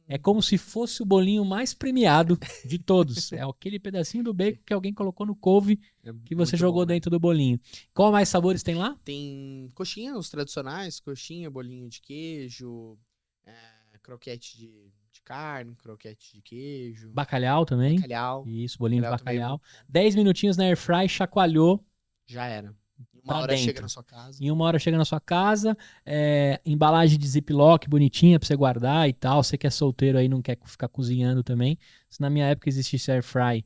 É como se fosse o bolinho mais premiado de todos. É aquele pedacinho do bacon que alguém colocou no couve que você jogou dentro do bolinho. Qual mais sabores tem lá? Tem coxinha, os tradicionais. Coxinha, bolinho de queijo, croquete de carne, croquete de queijo. Bacalhau também. Bacalhau. Isso, bolinho de bacalhau. 10 minutinhos na air fry, chacoalhou. Já era. Uma hora chega na sua casa. Em 1 hora chega na sua casa. Embalagem de ziplock bonitinha pra você guardar e tal. Você que é solteiro aí não quer ficar cozinhando também. Se na minha época existisse air fry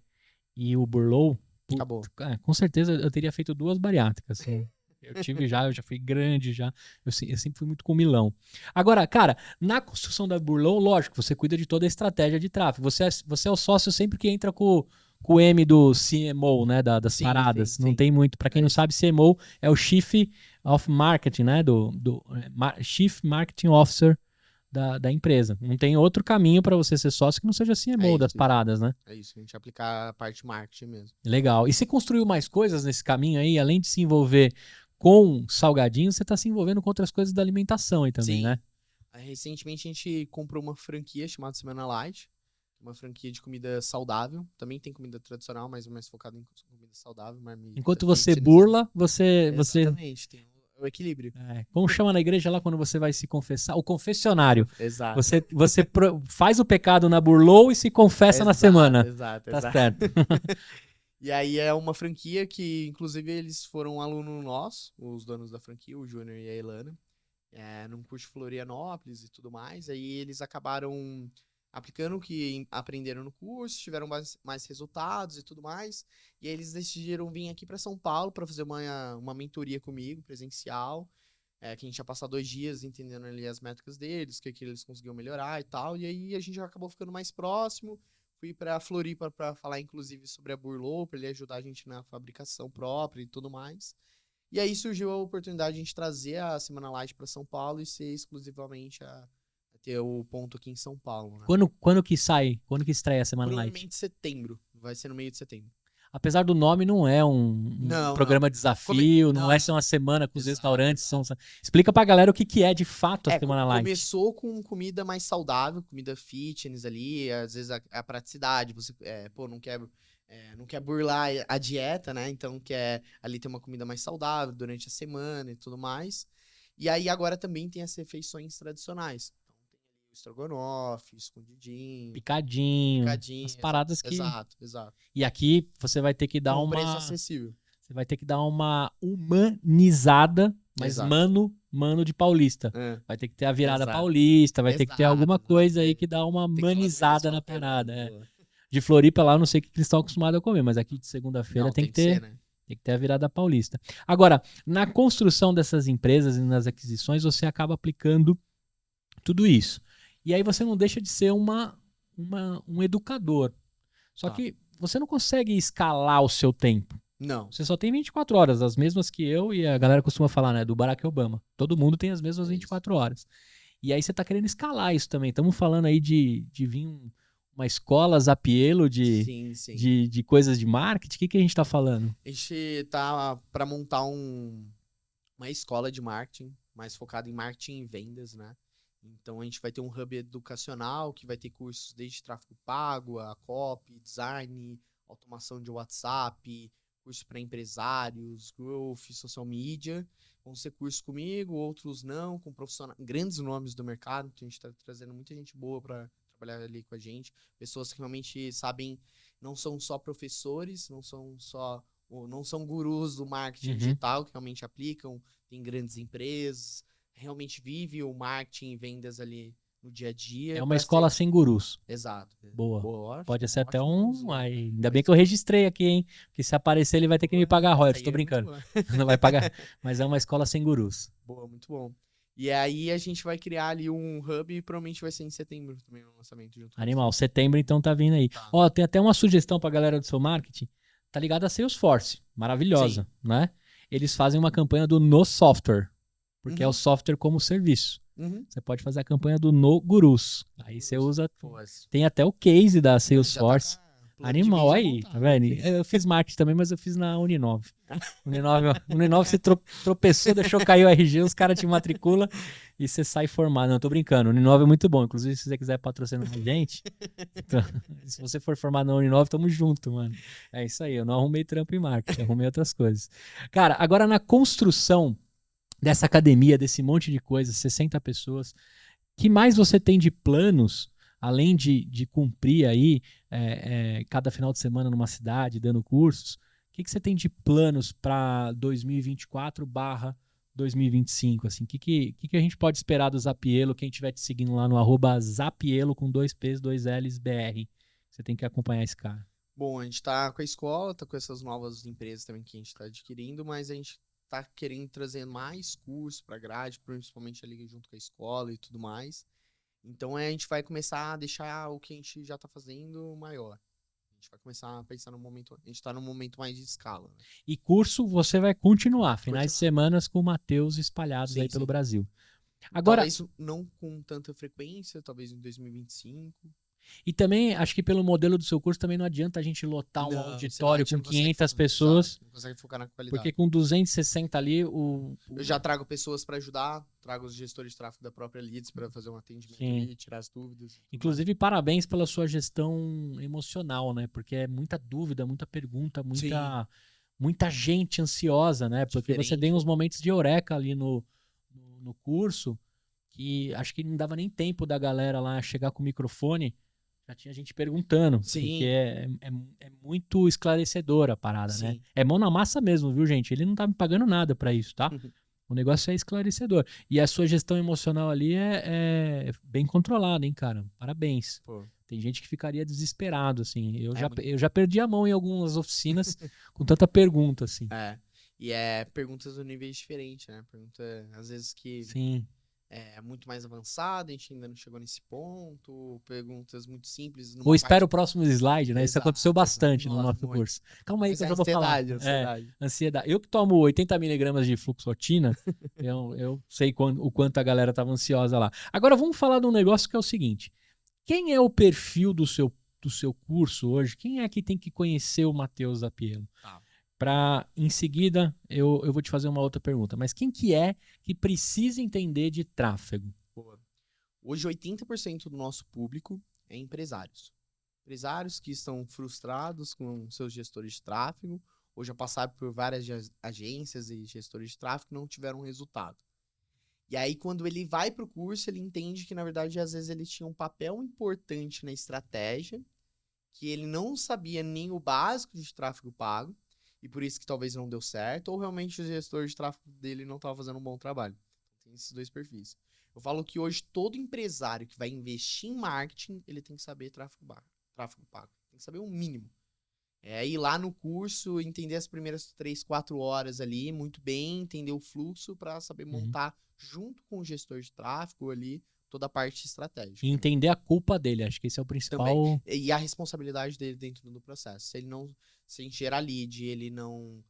e o Burlow, Acabou. Com certeza eu teria feito 2 bariátricas. Assim. Eu já fui grande, já. Eu sempre fui muito comilão. Agora, cara, na construção da Burlow, lógico, você cuida de toda a estratégia de tráfego. Você é o sócio sempre que entra com o M do CMO, né? Das Sim, paradas. sim, Não sim. tem muito. Pra quem não sabe, CMO é o Chief of Marketing, né? Chief Marketing Officer da empresa. Não tem outro caminho pra você ser sócio que não seja CMO das paradas, né? É isso, a gente aplicar a parte de marketing mesmo. Legal. E você construiu mais coisas nesse caminho aí, além de se envolver com salgadinho, você está se envolvendo com outras coisas da alimentação aí também, Sim. né? Recentemente a gente comprou uma franquia chamada Semana Light, uma franquia de comida saudável. Também tem comida tradicional, mas mais focada em comida saudável. Enquanto você burla, você... Exatamente, tem o equilíbrio. Como chama na igreja lá quando você vai se confessar? O confessionário. Exato. Você faz o pecado na Burlow e se confessa na semana. Exato. Tá certo. E aí é uma franquia que, inclusive, eles foram um aluno nosso, os donos da franquia, o Júnior e a Ilana, num curso de Florianópolis e tudo mais. Aí eles acabaram aplicando o que aprenderam no curso, tiveram mais resultados e tudo mais. E aí eles decidiram vir aqui para São Paulo para fazer uma mentoria comigo, presencial, que a gente ia passar 2 dias entendendo ali as métricas deles, o que eles conseguiam melhorar e tal. E aí a gente já acabou ficando mais próximo. Fui pra Floripa pra falar, inclusive, sobre a Burlow, pra ele ajudar a gente na fabricação própria e tudo mais. E aí surgiu a oportunidade de a gente trazer a Semana Light pra São Paulo e ser exclusivamente a ter o ponto aqui em São Paulo. Né? Quando que sai? Quando que estreia a Semana Light? Provavelmente setembro. Vai ser no meio de setembro. Apesar do nome, não é um programa de desafio, não é só uma semana com os restaurantes. Explica pra galera o que é de fato a Semana Light. Começou com comida mais saudável, comida fitness ali, às vezes a praticidade, você não quer burlar a dieta, né? Então quer ali ter uma comida mais saudável durante a semana e tudo mais. E aí agora também tem as refeições tradicionais. Estrogonofe, escondidinho, picadinho, as paradas que... Exato. E aqui você vai ter que dar um preço acessível. Você vai ter que dar uma humanizada, mas mano de paulista. Vai ter que ter a virada paulista, vai ter que ter alguma coisa aí que dá uma humanizada na parada. De Floripa lá, eu não sei o que eles estão acostumados a comer, mas aqui de segunda-feira tem que ter... Né? Tem que ter a virada paulista. Agora, na construção dessas empresas e nas aquisições, você acaba aplicando tudo isso. E aí você não deixa de ser um educador. Só que você não consegue escalar o seu tempo. Não. Você só tem 24 horas, as mesmas que eu e a galera costuma falar, né? Do Barack Obama. Todo mundo tem as mesmas 24 horas. E aí você tá querendo escalar isso também. Estamos falando aí de vir uma escola Zapielo de coisas de marketing. O que a gente tá falando? A gente tá para montar uma escola de marketing, mais focada em marketing e vendas, né? Então a gente vai ter um hub educacional que vai ter cursos desde tráfego pago, a copy, design, automação de WhatsApp, curso para empresários, growth, social media. Vão ser cursos comigo, outros não, com profissionais, grandes nomes do mercado. Então a gente está trazendo muita gente boa para trabalhar ali com a gente. Pessoas que realmente sabem, não são só professores, não são gurus do marketing digital que realmente aplicam, tem grandes empresas, realmente vive o marketing e vendas ali no dia a dia. É uma escola sem gurus. Exato. Boa. Pode ser até ainda bem que eu registrei aqui, hein? Porque se aparecer ele vai ter que me pagar royalties. Tô brincando. Não vai pagar. Mas é uma escola sem gurus. Boa, muito bom. E aí a gente vai criar ali um hub e provavelmente vai ser em setembro também o lançamento. Animal. Setembro então tá vindo aí. Ó, tem até uma sugestão pra galera do seu marketing. Tá ligado a Salesforce. Maravilhosa, né? Eles fazem uma campanha do No Software. Porque é o software como serviço. Você pode fazer a campanha do No Gurus. Aí você usa... Tem até o case da Salesforce. Animal aí, tá vendo? Eu fiz marketing também, mas eu fiz na Uninove. Uninove você tropeçou, deixou cair o RG, os caras te matriculam e você sai formado. Não, tô brincando. Uninove é muito bom. Inclusive, se você quiser patrocinar a gente, então, se você for formado na Uninove, tamo junto, mano. É isso aí. Eu não arrumei trampo em marketing, arrumei outras coisas. Cara, agora na construção dessa academia, desse monte de coisas, 60 pessoas, que mais você tem de planos, além de cumprir aí cada final de semana numa cidade, dando cursos, o que você tem de planos para 2024/2025? Assim, o que a gente pode esperar do Zapielo, quem estiver te seguindo lá no @Zapielo com 2Ps, 2Ls, BR? Você tem que acompanhar esse cara. Bom, a gente tá com a escola, tá com essas novas empresas também que a gente tá adquirindo, mas a gente tá querendo trazer mais cursos pra grade, principalmente ali junto com a escola e tudo mais. Então a gente vai começar a deixar o que a gente já tá fazendo maior. A gente vai começar a pensar no momento, a gente tá num momento mais de escala, né? E curso você vai continuar, finais de Continuar. semanas com o Matheus espalhados Sim, aí pelo sim. Brasil. Agora, Talvez não com tanta frequência, talvez em 2025. e também, acho que pelo modelo do seu curso também não adianta a gente lotar um Não, auditório você com não consegue 500 focar, pessoas, exato, não consegue focar na porque qualidade. com 260 ali, Eu já trago pessoas para ajudar, trago os gestores de tráfego da própria Leads para fazer um atendimento Sim. ali, tirar as dúvidas. Inclusive, parabéns pela sua gestão emocional, né? Porque é muita dúvida, muita pergunta, muita gente ansiosa, né? Porque você tem uns momentos de eureka ali no curso que acho que não dava nem tempo da galera lá chegar com o microfone. Já tinha gente perguntando. Sim. Porque é muito esclarecedora a parada, Sim. né? É mão na massa mesmo, viu, gente? Ele não tá me pagando nada pra isso, tá? O negócio é esclarecedor. E a sua gestão emocional ali é bem controlada, hein, cara? Parabéns. Pô. Tem gente que ficaria desesperado, assim. Eu muito... já perdi a mão em algumas oficinas com tanta pergunta, assim. É. E é perguntas de níveis diferentes, né? Pergunta, às vezes, que Sim. é muito mais avançada, a gente ainda não chegou nesse ponto. Perguntas muito simples. Ou espera o próximo slide, né? Isso aconteceu bastante no nosso muito. curso. Calma aí, Mas que eu já vou falar. Ansiedade. Ansiedade. Eu que tomo 80 miligramas de fluoxetina, eu sei o quanto a galera tava ansiosa lá. Agora vamos falar de um negócio que é o seguinte. Quem é o perfil do seu curso hoje? Quem é que tem que conhecer o Matheus Zappiello? Em seguida, eu vou te fazer uma outra pergunta. Mas quem que é que precisa entender de tráfego? Hoje, 80% do nosso público é empresários. Empresários que estão frustrados com seus gestores de tráfego, ou já passaram por várias agências e gestores de tráfego e não tiveram resultado. E aí, quando ele vai para o curso, ele entende que, na verdade, às vezes ele tinha um papel importante na estratégia, que ele não sabia nem o básico de tráfego pago, e por isso que talvez não deu certo, ou realmente o gestor de tráfego dele não estava fazendo um bom trabalho. Tem esses dois perfis. Eu falo que hoje todo empresário que vai investir em marketing, ele tem que saber tráfego pago. Tem que saber o mínimo. É ir lá no curso, entender as primeiras 3, 4 horas ali, muito bem, entender o fluxo para saber montar junto com o gestor de tráfego ali toda a parte estratégica. E entender a culpa dele, acho que esse é o principal. Também. E a responsabilidade dele dentro do processo. Se a gente gerar lead, ele não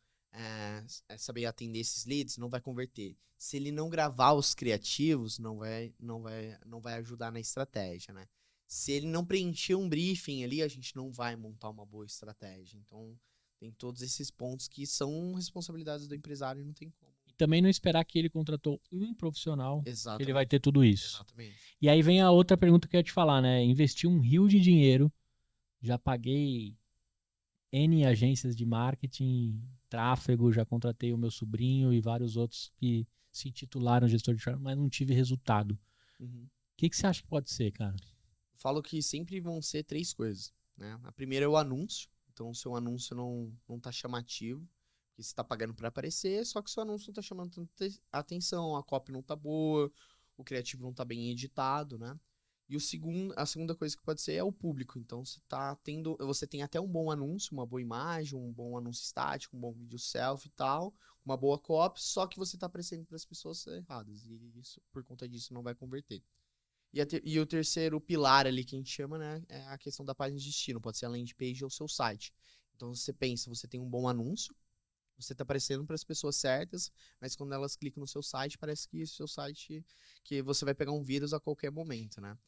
saber atender esses leads, não vai converter. Se ele não gravar os criativos, não vai ajudar na estratégia, né? Se ele não preencher um briefing ali, a gente não vai montar uma boa estratégia. Então, tem todos esses pontos que são responsabilidades do empresário e não tem como. E também não esperar que ele contratou um profissional, Exatamente. que ele vai ter tudo isso. Exatamente. E aí vem a outra pergunta que eu ia te falar, né? Investi um rio de dinheiro, já paguei N agências de marketing, tráfego, já contratei o meu sobrinho e vários outros que se titularam gestor de tráfego, mas não tive resultado. O que você acha que pode ser, cara? Falo que sempre vão ser 3 coisas, né? A primeira é o anúncio. Então, o seu anúncio não tá chamativo, porque você tá pagando para aparecer, só que o seu anúncio não tá chamando tanta atenção, a copy não tá boa, o criativo não tá bem editado, né? E a segunda coisa que pode ser é o público. Então, você tem até um bom anúncio, uma boa imagem, um bom anúncio estático, um bom vídeo selfie e tal, uma boa copy, só que você tá aparecendo para as pessoas erradas. E isso, por conta disso, não vai converter. E o terceiro pilar ali que a gente chama, né, é a questão da página de destino. Pode ser a landing page ou o seu site. Então você pensa, você tem um bom anúncio, você está aparecendo para as pessoas certas, mas quando elas clicam no seu site, parece que o seu site, que você vai pegar um vírus a qualquer momento, né?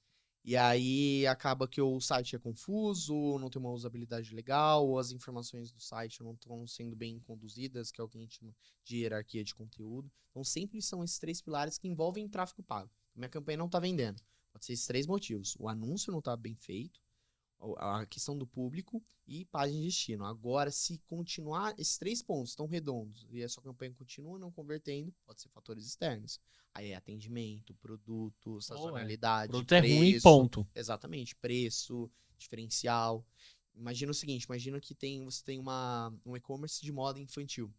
E aí acaba que o site é confuso, não tem uma usabilidade legal, ou as informações do site não estão sendo bem conduzidas, que é o que a gente chama de hierarquia de conteúdo. Então sempre são esses 3 pilares que envolvem tráfego pago. Minha campanha não está vendendo. Pode ser esses 3 motivos. O anúncio não está bem feito, a questão do público e página de destino. Agora, se continuar, esses 3 pontos estão redondos e a sua campanha continua não convertendo, pode ser fatores externos. Aí é atendimento, produto, sazonalidade, produto preço. É ruim, ponto. Exatamente, preço, diferencial. Imagina o seguinte, imagina que você tem um e-commerce de moda infantil.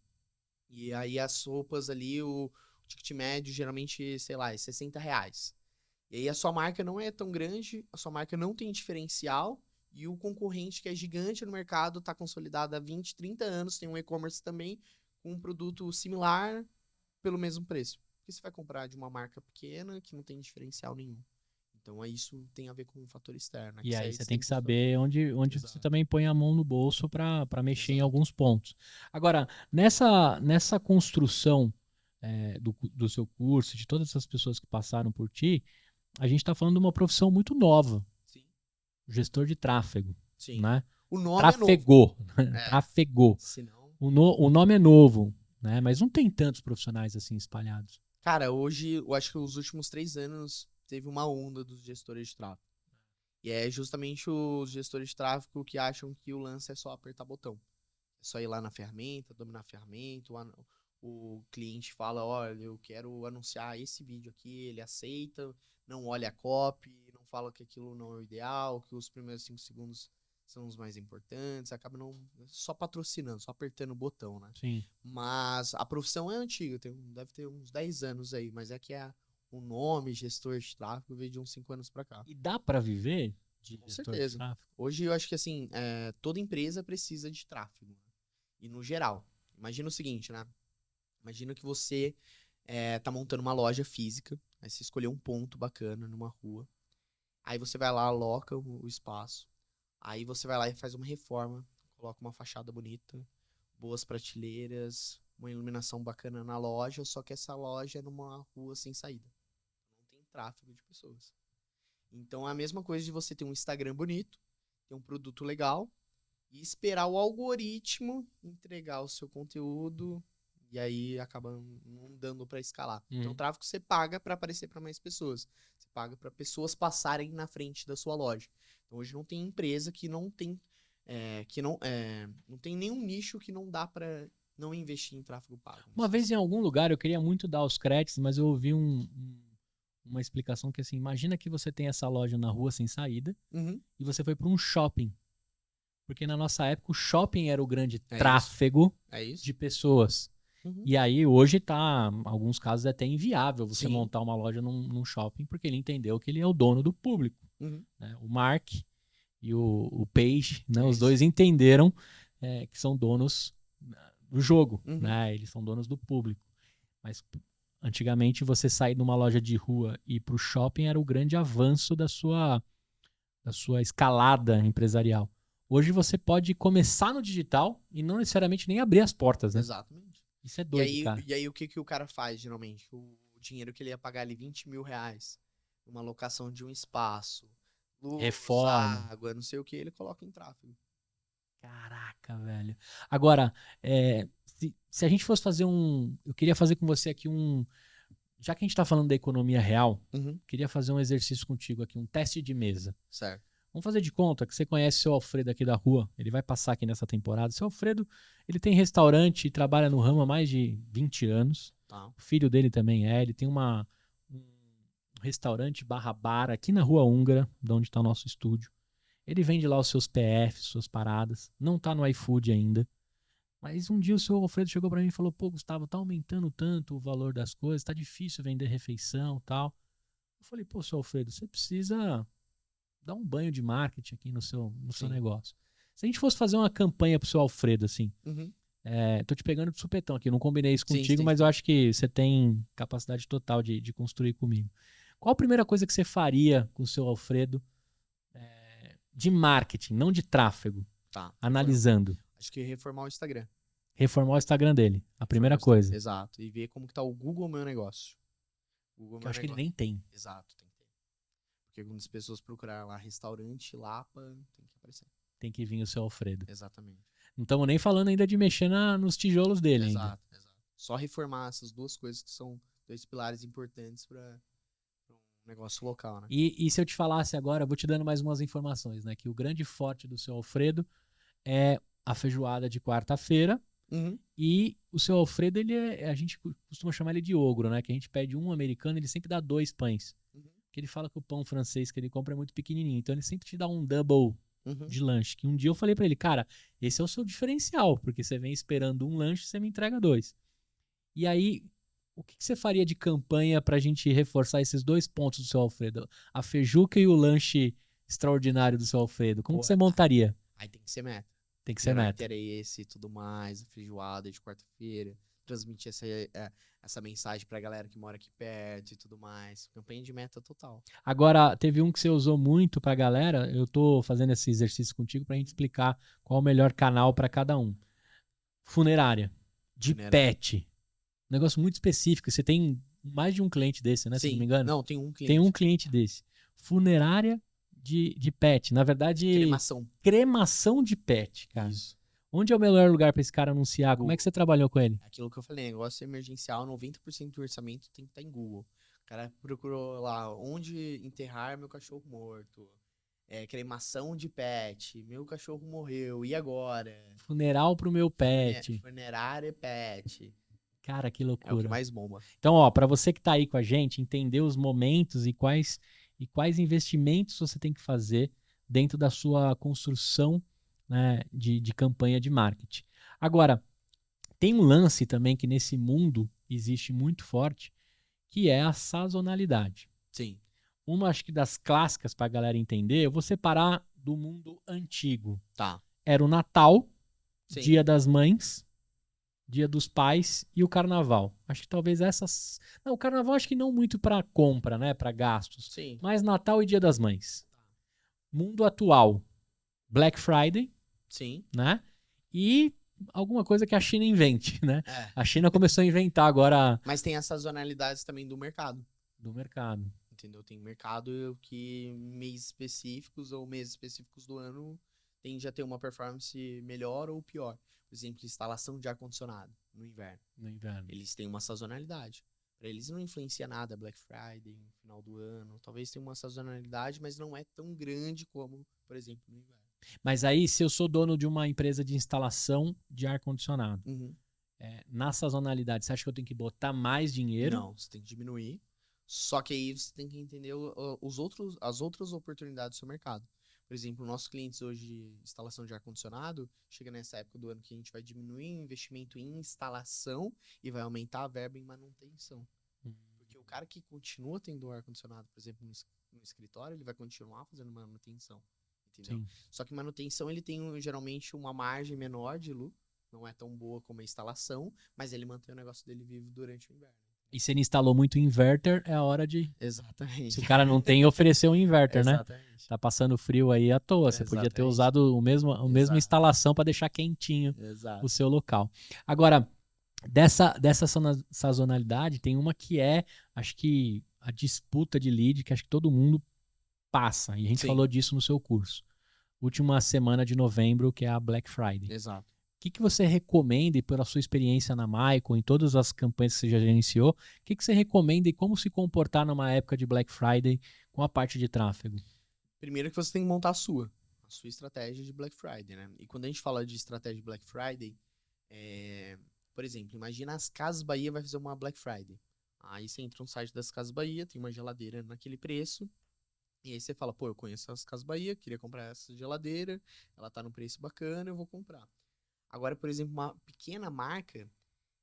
E aí as roupas ali, o ticket médio geralmente, sei lá, é R$60. E aí a sua marca não é tão grande, a sua marca não tem diferencial e o concorrente que é gigante no mercado, está consolidado há 20, 30 anos, tem um e-commerce também, com um produto similar pelo mesmo preço. Porque você vai comprar de uma marca pequena que não tem diferencial nenhum. Então, isso tem a ver com um fator externo. E aí você você tem que sempre saber onde você Exato. também põe a mão no bolso para mexer em Exato. alguns pontos. Agora, nessa construção do seu curso, de todas essas pessoas que passaram por ti, a gente está falando de uma profissão muito nova, Sim. gestor de tráfego, Sim. né? O nome Trafegou, é novo. trafegou. Senão... O nome é novo, né? Mas não tem tantos profissionais assim espalhados. Cara, hoje, eu acho que os últimos 3 anos teve uma onda dos gestores de tráfego. E é justamente os gestores de tráfego que acham que o lance é só apertar botão. É só ir lá na ferramenta, dominar a ferramenta, o cliente fala, olha, eu quero anunciar esse vídeo aqui, ele aceita, não olha a copy, não fala que aquilo não é o ideal, que os primeiros 5 segundos são os mais importantes, acaba não só patrocinando, só apertando o botão, né? Sim. Mas a profissão é antiga, deve ter uns 10 anos aí, mas é que o nome gestor de tráfego veio de uns 5 anos pra cá. E dá para viver de Com gestor certeza. de tráfego? Hoje eu acho que assim, toda empresa precisa de tráfego. E no geral. Imagina o seguinte, né? Imagina que você tá montando uma loja física, aí você escolheu um ponto bacana numa rua, aí você vai lá, aloca o espaço, aí você vai lá e faz uma reforma, coloca uma fachada bonita, boas prateleiras, uma iluminação bacana na loja, só que essa loja é numa rua sem saída. Não tem tráfego de pessoas. Então é a mesma coisa de você ter um Instagram bonito, ter um produto legal e esperar o algoritmo entregar o seu conteúdo e aí acaba não dando para escalar. Então o tráfego você paga para aparecer para mais pessoas. Você paga para pessoas passarem na frente da sua loja. Então hoje não tem empresa que não tem não tem nenhum nicho que não dá para não investir em tráfego pago. Uma vez em algum lugar eu queria muito dar os créditos, mas eu ouvi uma explicação que assim, imagina que você tem essa loja na rua sem saída e você foi para um shopping. Porque na nossa época o shopping era o grande tráfego de pessoas. E aí hoje tá, em alguns casos é até inviável você montar uma loja num shopping, porque ele entendeu que ele é o dono do público. Né? O Mark e o Page, né? Os dois entenderam que são donos do jogo, né? Eles são donos do público. Mas antigamente você sair de uma loja de rua e ir para o shopping era o grande avanço da sua escalada empresarial. Hoje você pode começar no digital e não necessariamente nem abrir as portas, né? Exatamente. Isso é doido, cara. E aí o que o cara faz, geralmente? O dinheiro que ele ia pagar ali, R$20,000, uma locação de um espaço, luz, reforma, água, não sei o que, ele coloca em tráfego. Caraca, velho. Agora, se a gente fosse fazer eu queria fazer com você aqui já que a gente tá falando da economia real, queria fazer um exercício contigo aqui, um teste de mesa. Certo. Vamos fazer de conta que você conhece o seu Alfredo aqui da rua. Ele vai passar aqui nessa temporada. O seu Alfredo, ele tem restaurante e trabalha no ramo há mais de 20 anos. Tá. O filho dele também ele tem um restaurante bar aqui na Rua Húngara, de onde está o nosso estúdio. Ele vende lá os seus PFs, suas paradas. Não tá no iFood ainda. Mas um dia o seu Alfredo chegou para mim e falou, pô, Gustavo, tá aumentando tanto o valor das coisas, tá difícil vender refeição e tal. Eu falei, pô, seu Alfredo, você precisa dar um banho de marketing aqui no seu negócio. Se a gente fosse fazer uma campanha pro seu Alfredo, assim, tô te pegando de supetão aqui, não combinei isso contigo, mas eu acho que você tem capacidade total de construir comigo. Qual a primeira coisa que você faria com o seu Alfredo de marketing, não de tráfego? Tá. Analisando. Acho que reformar o Instagram. Reformar o Instagram dele, a primeira coisa. Exato. E ver como que tá o Google Meu Negócio. Que eu acho que ele nem tem. Exato, tem que ter. Porque quando as pessoas procurarem lá restaurante, Lapa, tem que aparecer. Tem que vir o seu Alfredo. Exatamente. Não estamos nem falando ainda de mexer nos tijolos dele ainda. Exato. Só reformar essas duas coisas que são 2 pilares importantes para um negócio local, né? E se eu te falasse agora, eu vou te dando mais umas informações, né? Que o grande forte do seu Alfredo é a feijoada de quarta-feira. E o seu Alfredo, a gente costuma chamar ele de ogro, né? Que a gente pede um americano, ele sempre dá 2 pães. Porque ele fala que o pão francês que ele compra é muito pequenininho. Então ele sempre te dá um double de lanche. Que um dia eu falei pra ele, cara, esse é o seu diferencial. Porque você vem esperando um lanche e você me entrega 2. E aí, o que você faria de campanha pra gente reforçar esses 2 pontos do seu Alfredo? A feijuca e o lanche extraordinário do seu Alfredo? Como Pô, que você montaria? Aí tem que ser meta. Tem que ser Meu meta. era esse e tudo mais, a feijoada de quarta-feira, transmitir essa mensagem pra galera que mora aqui perto e tudo mais. Campanha de meta total. Agora, teve um que você usou muito pra galera. Eu tô fazendo esse exercício contigo pra gente explicar qual o melhor canal pra cada um. Funerária. De Funerária. pet. Um negócio muito específico. Você tem mais de um cliente desse, né? Se não me engano. Não, tem um cliente. Tem um cliente desse. Funerária de pet. Na verdade, cremação de pet, cara. Isso. Onde é o melhor lugar pra esse cara anunciar? Como é que você trabalhou com ele? Aquilo que eu falei, negócio emergencial, 90% do orçamento tem que estar em Google. O cara procurou lá, onde enterrar meu cachorro morto. Cremação de pet, meu cachorro morreu, e agora? Funeral pro meu pet. Funerária pet. Cara, que É o loucura. que mais bomba. Então, ó, pra você que tá aí com a gente, entender os momentos e quais investimentos você tem que fazer dentro da sua construção, né, de campanha de marketing. Agora, tem um lance também que nesse mundo existe muito forte, que é a sazonalidade. Sim. Uma, acho que das clássicas pra galera entender, eu vou separar do mundo antigo. Tá. Era o Natal, Sim. Dia das Mães, Dia dos Pais e o Carnaval. Acho que talvez essas... Não, o Carnaval acho que não muito pra compra, né? Pra gastos. Sim. Mas Natal e Dia das Mães. Mundo atual, Black Friday, Sim. né? E alguma coisa que a China invente, né? É. A China começou a inventar agora... Mas tem as sazonalidades também do mercado. Do mercado. Entendeu? Tem mercado que meses específicos ou meses específicos do ano tende a ter uma performance melhor ou pior. Por exemplo, instalação de ar-condicionado no inverno. No inverno. Eles têm uma sazonalidade. Para eles não influencia nada Black Friday, no final do ano. Talvez tenha uma sazonalidade, mas não é tão grande como, por exemplo, no inverno. Mas aí, se eu sou dono de uma empresa de instalação de ar-condicionado, Uhum. na sazonalidade, você acha que eu tenho que botar mais dinheiro? Não, você tem que diminuir. Só que aí você tem que entender as outras oportunidades do seu mercado. Por exemplo, nossos clientes hoje de instalação de ar-condicionado, chega nessa época do ano que a gente vai diminuir o investimento em instalação e vai aumentar a verba em manutenção. Porque o cara que continua tendo ar-condicionado, por exemplo, no escritório, ele vai continuar fazendo manutenção. Entendeu? Sim. Só que manutenção ele tem geralmente uma margem menor de lucro, não é tão boa como a instalação, mas ele mantém o negócio dele vivo durante o inverno. E se ele instalou muito inverter, é a hora de... Exatamente. Se o cara não tem, oferecer um inverter, né? Exatamente. Tá passando frio aí à toa. Você podia ter Exatamente. usado a mesma instalação para deixar quentinho Exato. o seu local. Agora, dessa sazonalidade, tem uma que é, acho que a disputa de lead, que acho que todo mundo passa. E a gente Sim. falou disso no seu curso. Última semana de novembro, que é a Black Friday. Exato. O que você recomenda, e pela sua experiência na Maicon, em todas as campanhas que você já gerenciou, o que você recomenda e como se comportar numa época de Black Friday com a parte de tráfego? Primeiro que você tem que montar a sua estratégia de Black Friday, né? E quando a gente fala de estratégia de Black Friday, por exemplo, imagina as Casas Bahia vai fazer uma Black Friday. Aí você entra no site das Casas Bahia, tem uma geladeira naquele preço, e aí você fala, pô, eu conheço as Casas Bahia, queria comprar essa geladeira, ela tá num preço bacana, eu vou comprar. Agora, por exemplo, uma pequena marca,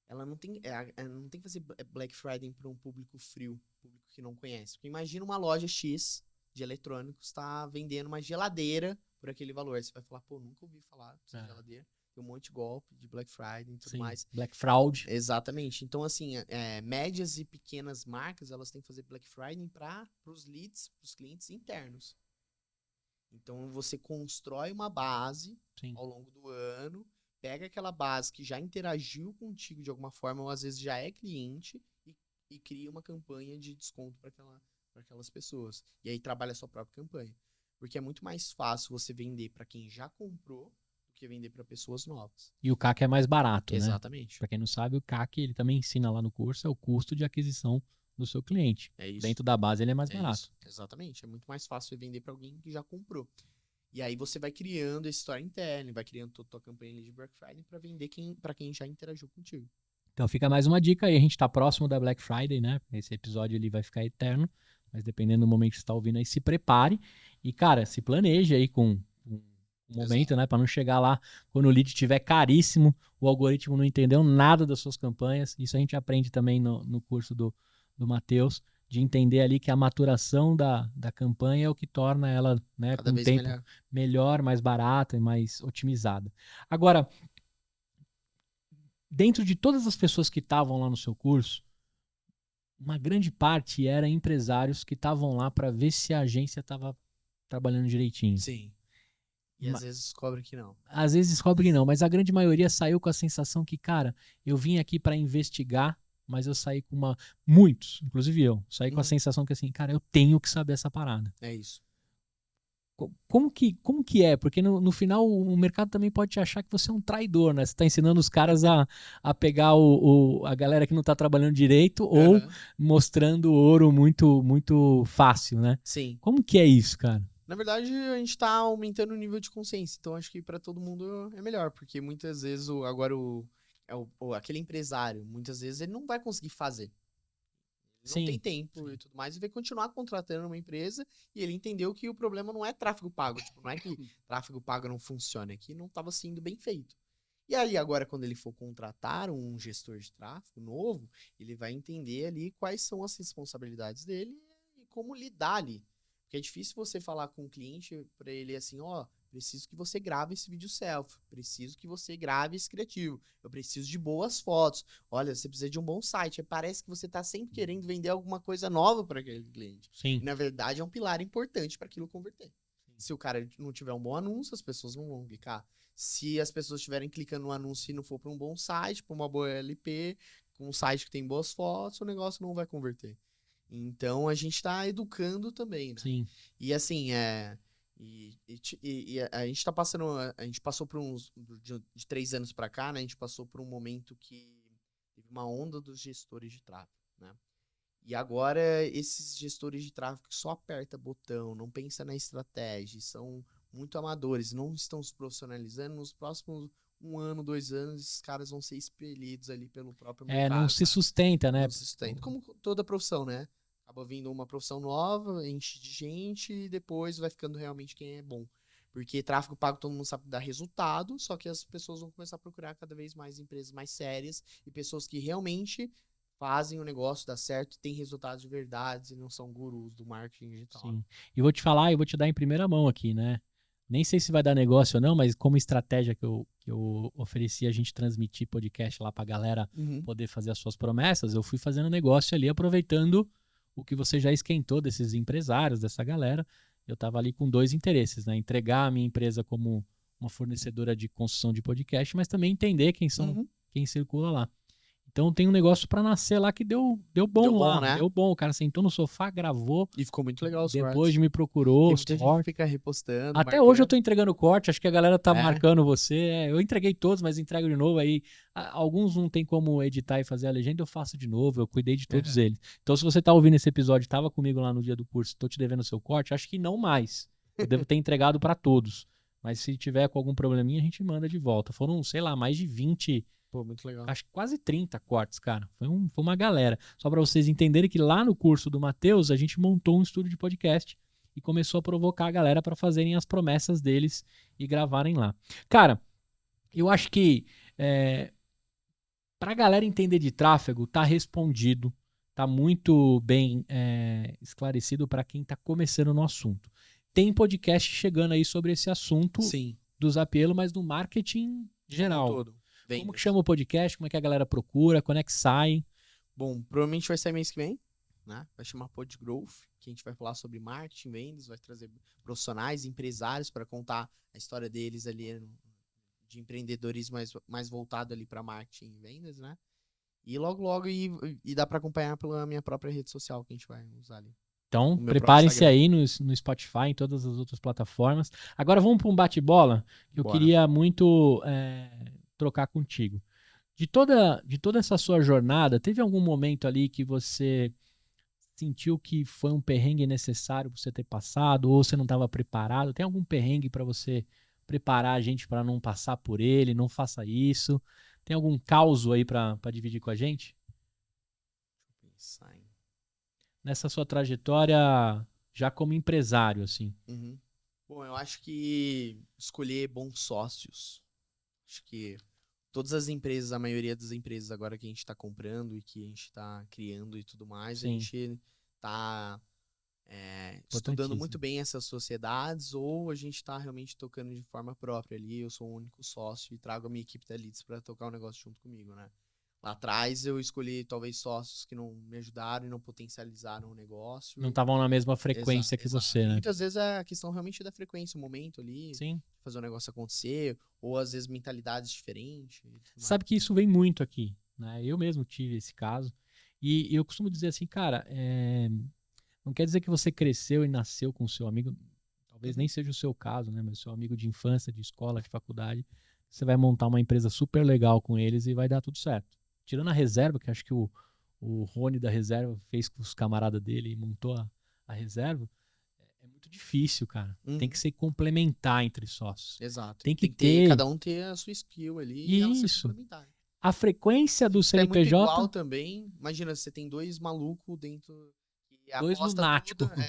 ela não tem que fazer Black Friday para um público frio, público que não conhece. Porque imagina uma loja X de eletrônicos está vendendo uma geladeira por aquele valor. Você vai falar, pô, nunca ouvi falar dessa geladeira. Tem um monte de golpe de Black Friday e tudo mais. Black Fraud. Exatamente. Então, assim, médias e pequenas marcas, elas têm que fazer Black Friday para os leads, para os clientes internos. Então, você constrói uma base ao longo do ano, pega aquela base que já interagiu contigo de alguma forma, ou às vezes já é cliente, e cria uma campanha de desconto para aquelas pessoas. E aí trabalha a sua própria campanha. Porque é muito mais fácil você vender para quem já comprou do que vender para pessoas novas. E o CAC é mais barato, Exatamente. Né? Para quem não sabe, o CAC, ele também ensina lá no curso, é o custo de aquisição do seu cliente. É isso. Dentro da base ele é mais barato. Isso. Exatamente. É muito mais fácil vender para alguém que já comprou. E aí você vai criando essa história interna, vai criando toda a tua campanha de Black Friday para vender para quem já interagiu contigo. Então fica mais uma dica aí, a gente tá próximo da Black Friday, né? Esse episódio ele vai ficar eterno, mas dependendo do momento que você tá ouvindo aí, se prepare e, cara, se planeje aí com um momento, né? Para não chegar lá quando o lead estiver caríssimo, o algoritmo não entendeu nada das suas campanhas. Isso a gente aprende também no curso do Matheus, de entender ali que a maturação da campanha é o que torna ela, né, Cada com o vez tempo melhor. melhor, mais barata e mais otimizada. Agora, dentro de todas as pessoas que estavam lá no seu curso, uma grande parte era empresários que estavam lá para ver se a agência estava trabalhando direitinho. Sim. E às vezes descobre que não. Às vezes descobre que não, mas a grande maioria saiu com a sensação que, cara, eu vim aqui para investigar, mas eu saí com muitos, inclusive eu, saí com a sensação que assim, cara, eu tenho que saber essa parada. É isso. Como que é? Porque no final o mercado também pode te achar que você é um traidor, né? Você tá ensinando os caras a pegar a galera que não tá trabalhando direito ou mostrando ouro muito, muito fácil, né? Sim. Como que é isso, cara? Na verdade, a gente tá aumentando o nível de consciência. Então, acho que para todo mundo é melhor. Porque muitas vezes, aquele empresário, muitas vezes ele não vai conseguir fazer. Ele não tem tempo e tudo mais, e vai continuar contratando uma empresa, e ele entendeu que o problema não é tráfego pago. Tipo, não é que tráfego pago não funciona, é que não estava sendo bem feito. E aí, agora, quando ele for contratar um gestor de tráfego novo, ele vai entender ali quais são as responsabilidades dele e como lidar ali. Porque é difícil você falar com o cliente para ele assim, ó, preciso que você grave esse vídeo selfie, preciso que você grave esse criativo, eu preciso de boas fotos, olha, você precisa de um bom site. Parece que você está sempre querendo vender alguma coisa nova para aquele cliente. Sim. E, na verdade, é um pilar importante para aquilo converter. Se o cara não tiver um bom anúncio, as pessoas não vão clicar. Se as pessoas estiverem clicando no anúncio e não for para um bom site, para uma boa LP, com um site que tem boas fotos, o negócio não vai converter. Então, a gente está educando também, né? Sim. E assim, a gente tá passando, a gente passou por de 3 anos para cá, né? A gente passou por um momento que teve uma onda dos gestores de tráfego, né? E agora esses gestores de tráfego só aperta botão, não pensa na estratégia, são muito amadores, não estão se profissionalizando. Nos próximos 1 ano, 2 anos, esses caras vão ser expelidos ali pelo próprio mercado. Não se sustenta, né? Não se sustenta, como toda profissão, né? Acaba vindo uma profissão nova, enche de gente e depois vai ficando realmente quem é bom. Porque tráfego pago todo mundo sabe dar resultado, só que as pessoas vão começar a procurar cada vez mais empresas mais sérias e pessoas que realmente fazem o negócio dar certo, têm resultados de verdade e não são gurus do marketing digital. Sim. E vou te falar, e vou te dar em primeira mão aqui, né? Nem sei se vai dar negócio ou não, mas como estratégia que eu ofereci a gente transmitir podcast lá pra galera poder fazer as suas promessas, eu fui fazendo negócio ali, aproveitando o que você já esquentou desses empresários, dessa galera. Eu tava ali com 2 interesses, né? Entregar a minha empresa como uma fornecedora de construção de podcast, mas também entender quem circula lá. Então tem um negócio pra nascer lá que deu bom lá. Né? Deu bom. O cara sentou no sofá, gravou. E ficou muito legal os Depois cortes. me procurou. Tem muita gente que fica repostando. Até marcando. hoje eu tô entregando corte. Acho que a galera tá marcando você. Eu entreguei todos, mas entrego de novo. Aí alguns não tem como editar e fazer a legenda. Eu faço de novo. Eu cuidei de todos eles. Então se você tá ouvindo esse episódio, tava comigo lá no dia do curso, tô te devendo o seu corte, acho que não mais. Eu devo ter entregado pra todos. Mas se tiver com algum probleminha, a gente manda de volta. Foram, sei lá, mais de 20... Pô, muito legal. Acho que quase 30 cortes, cara. Foi uma galera. Só pra vocês entenderem que lá no curso do Matheus, a gente montou um estúdio de podcast e começou a provocar a galera pra fazerem as promessas deles e gravarem lá. Cara, eu acho que pra galera entender de tráfego, tá respondido, tá muito bem esclarecido pra quem tá começando no assunto. Tem podcast chegando aí sobre esse assunto do Zapielo, mas do marketing geral. Todo. Como que chama o podcast? Como é que a galera procura? Quando é que sai? Bom, provavelmente vai sair mês que vem, né? Vai chamar Pod Growth, que a gente vai falar sobre marketing, vendas, vai trazer profissionais, empresários para contar a história deles ali de empreendedorismo mais voltado ali para marketing e vendas, né? E logo e dá para acompanhar pela minha própria rede social que a gente vai usar ali. Então, preparem-se aí no Spotify, em todas as outras plataformas. Agora vamos para um bate-bola. Eu queria muito trocar contigo. De toda essa sua jornada, teve algum momento ali que você sentiu que foi um perrengue necessário para você ter passado, ou você não estava preparado? Tem algum perrengue para você preparar a gente para não passar por ele? Não faça isso. Tem algum caos aí para dividir com a gente? Deixa eu pensar, hein? Nessa sua trajetória já como empresário, assim. Bom, eu acho que escolher bons sócios. Acho que todas as empresas, a maioria das empresas agora que a gente está comprando e que a gente está criando e tudo mais, a gente tá estudando Importantíssimo. muito bem essas sociedades, ou a gente tá realmente tocando de forma própria ali. Eu sou o único sócio e trago a minha equipe da Leads para tocar o negócio junto comigo, né? Lá atrás eu escolhi talvez sócios que não me ajudaram e não potencializaram o negócio. Não estavam na mesma frequência que Exato. você, E né? muitas vezes é a questão realmente da frequência, o momento ali, Sim. fazer o negócio acontecer, ou às vezes mentalidades diferentes. e tudo mais. Sabe que isso vem muito aqui, né? Eu mesmo tive esse caso. E eu costumo dizer assim, cara, não quer dizer que você cresceu e nasceu com o seu amigo, talvez nem seja o seu caso, né? Mas seu amigo de infância, de escola, de faculdade, você vai montar uma empresa super legal com eles e vai dar tudo certo. Tirando a reserva, que acho que o Rony da reserva fez com os camaradas dele e montou a reserva, é muito difícil, cara. Tem que ser complementar entre sócios. Exato. Tem que ter cada um ter a sua skill ali e ela ser Isso. complementar. A frequência do É muito CNPJ, igual também. Imagina, você tem dois malucos dentro e Dois aposta lunáticos. tudo,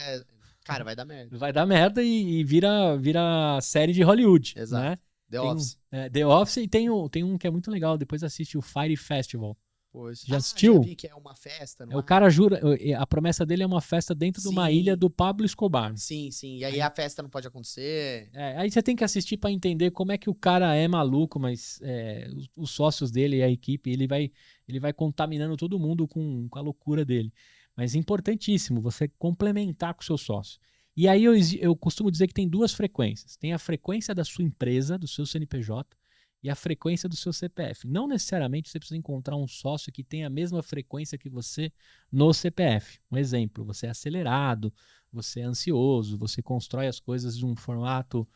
cara, vai dar merda. vai dar merda e vira série de Hollywood, Exato. né? The Tem Office. The Office e tem um que é muito legal, depois assiste o Fire Festival. Pois. Já assistiu? Já vi que é uma festa, não O cara jura, a promessa dele é uma festa dentro de uma Sim. ilha do Pablo Escobar. Sim. E aí a festa não pode acontecer. Aí você tem que assistir pra entender como é que o cara é maluco, mas os sócios dele e a equipe, ele vai contaminando todo mundo com a loucura dele. Mas é importantíssimo você complementar com o seu sócio. E aí eu costumo dizer que tem duas frequências. Tem a frequência da sua empresa, do seu CNPJ, e a frequência do seu CPF. Não necessariamente você precisa encontrar um sócio que tenha a mesma frequência que você no CPF. Um exemplo, você é acelerado, você é ansioso, você constrói as coisas de um formato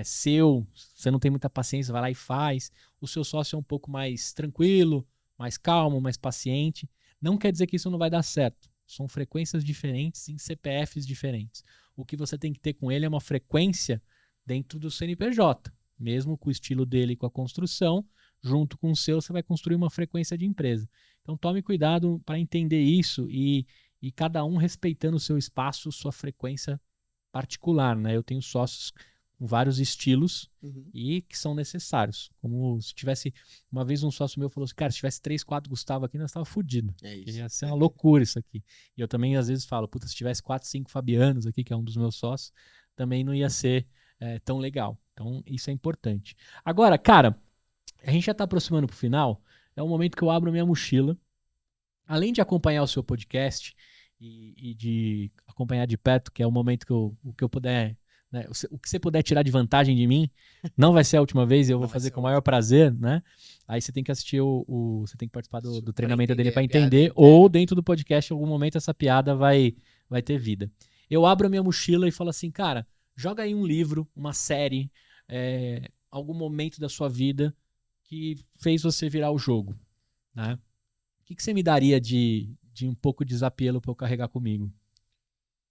seu, você não tem muita paciência, vai lá e faz. O seu sócio é um pouco mais tranquilo, mais calmo, mais paciente. Não quer dizer que isso não vai dar certo. São frequências diferentes em CPFs diferentes. O que você tem que ter com ele é uma frequência dentro do CNPJ. Mesmo com o estilo dele e com a construção, junto com o seu, você vai construir uma frequência de empresa. Então tome cuidado para entender isso e cada um respeitando o seu espaço, sua frequência particular, né? Eu tenho sócios com vários estilos e que são necessários. Como se tivesse... Uma vez um sócio meu falou assim, cara, se tivesse 3, 4 Gustavo aqui, nós estávamos fodidos. Ia ser uma loucura isso aqui. E eu também às vezes falo, puta, se tivesse 4, 5 Fabianos aqui, que é um dos meus sócios, também não ia ser tão legal. Então isso é importante. Agora, cara, a gente já está aproximando pro final, é o momento que eu abro minha mochila. Além de acompanhar o seu podcast e de acompanhar de perto, que é o momento que eu puder... Né, o que você puder tirar de vantagem de mim, não vai ser a última vez, eu vou fazer com o maior prazer, né? Aí você tem que assistir você tem que participar do treinamento dele para entender, ou dentro do podcast, em algum momento essa piada vai ter vida. Eu abro a minha mochila e falo assim, cara, joga aí um livro, uma série, algum momento da sua vida que fez você virar o jogo, né? O que você me daria de um pouco de desapelo para eu carregar comigo?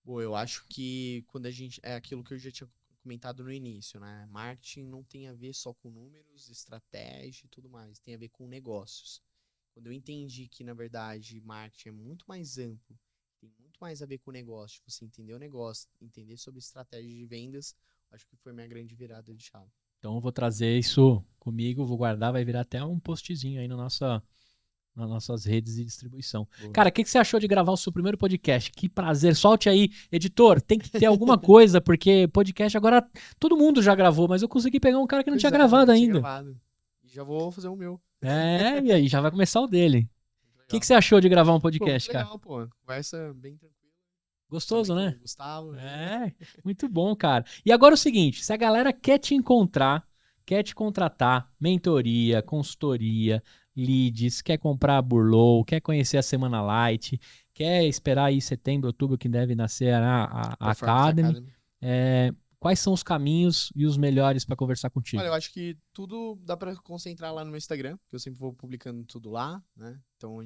Bom, eu acho que quando a gente... É aquilo que eu já tinha comentado no início, né? Marketing não tem a ver só com números, estratégia e tudo mais. Tem a ver com negócios. Quando eu entendi que, na verdade, marketing é muito mais amplo, tem muito mais a ver com o negócio, você entender o negócio, entender sobre estratégia de vendas, acho que foi minha grande virada de chave. Então eu vou trazer isso comigo, vou guardar, vai virar até um postzinho aí nas nossas redes de distribuição. Boa. Cara, o que você achou de gravar o seu primeiro podcast? Que prazer. Solte aí, editor, tem que ter alguma coisa, porque podcast agora todo mundo já gravou, mas eu consegui pegar um cara que não tinha gravado ainda. Já vou fazer o meu. E aí já vai começar o dele. O que você achou de gravar um podcast, cara? Legal, pô. Conversa bem tranquila. Gostoso, né? Gustavo. Muito bom, cara. E agora o seguinte, se a galera quer te encontrar, quer te contratar, mentoria, consultoria, leads, quer comprar a Burlow, quer conhecer a Semana Light, quer esperar aí setembro, outubro, que deve nascer a Academy. Quais são os caminhos e os melhores para conversar contigo? Olha, eu acho que tudo dá para concentrar lá no meu Instagram, que eu sempre vou publicando tudo lá, né? Então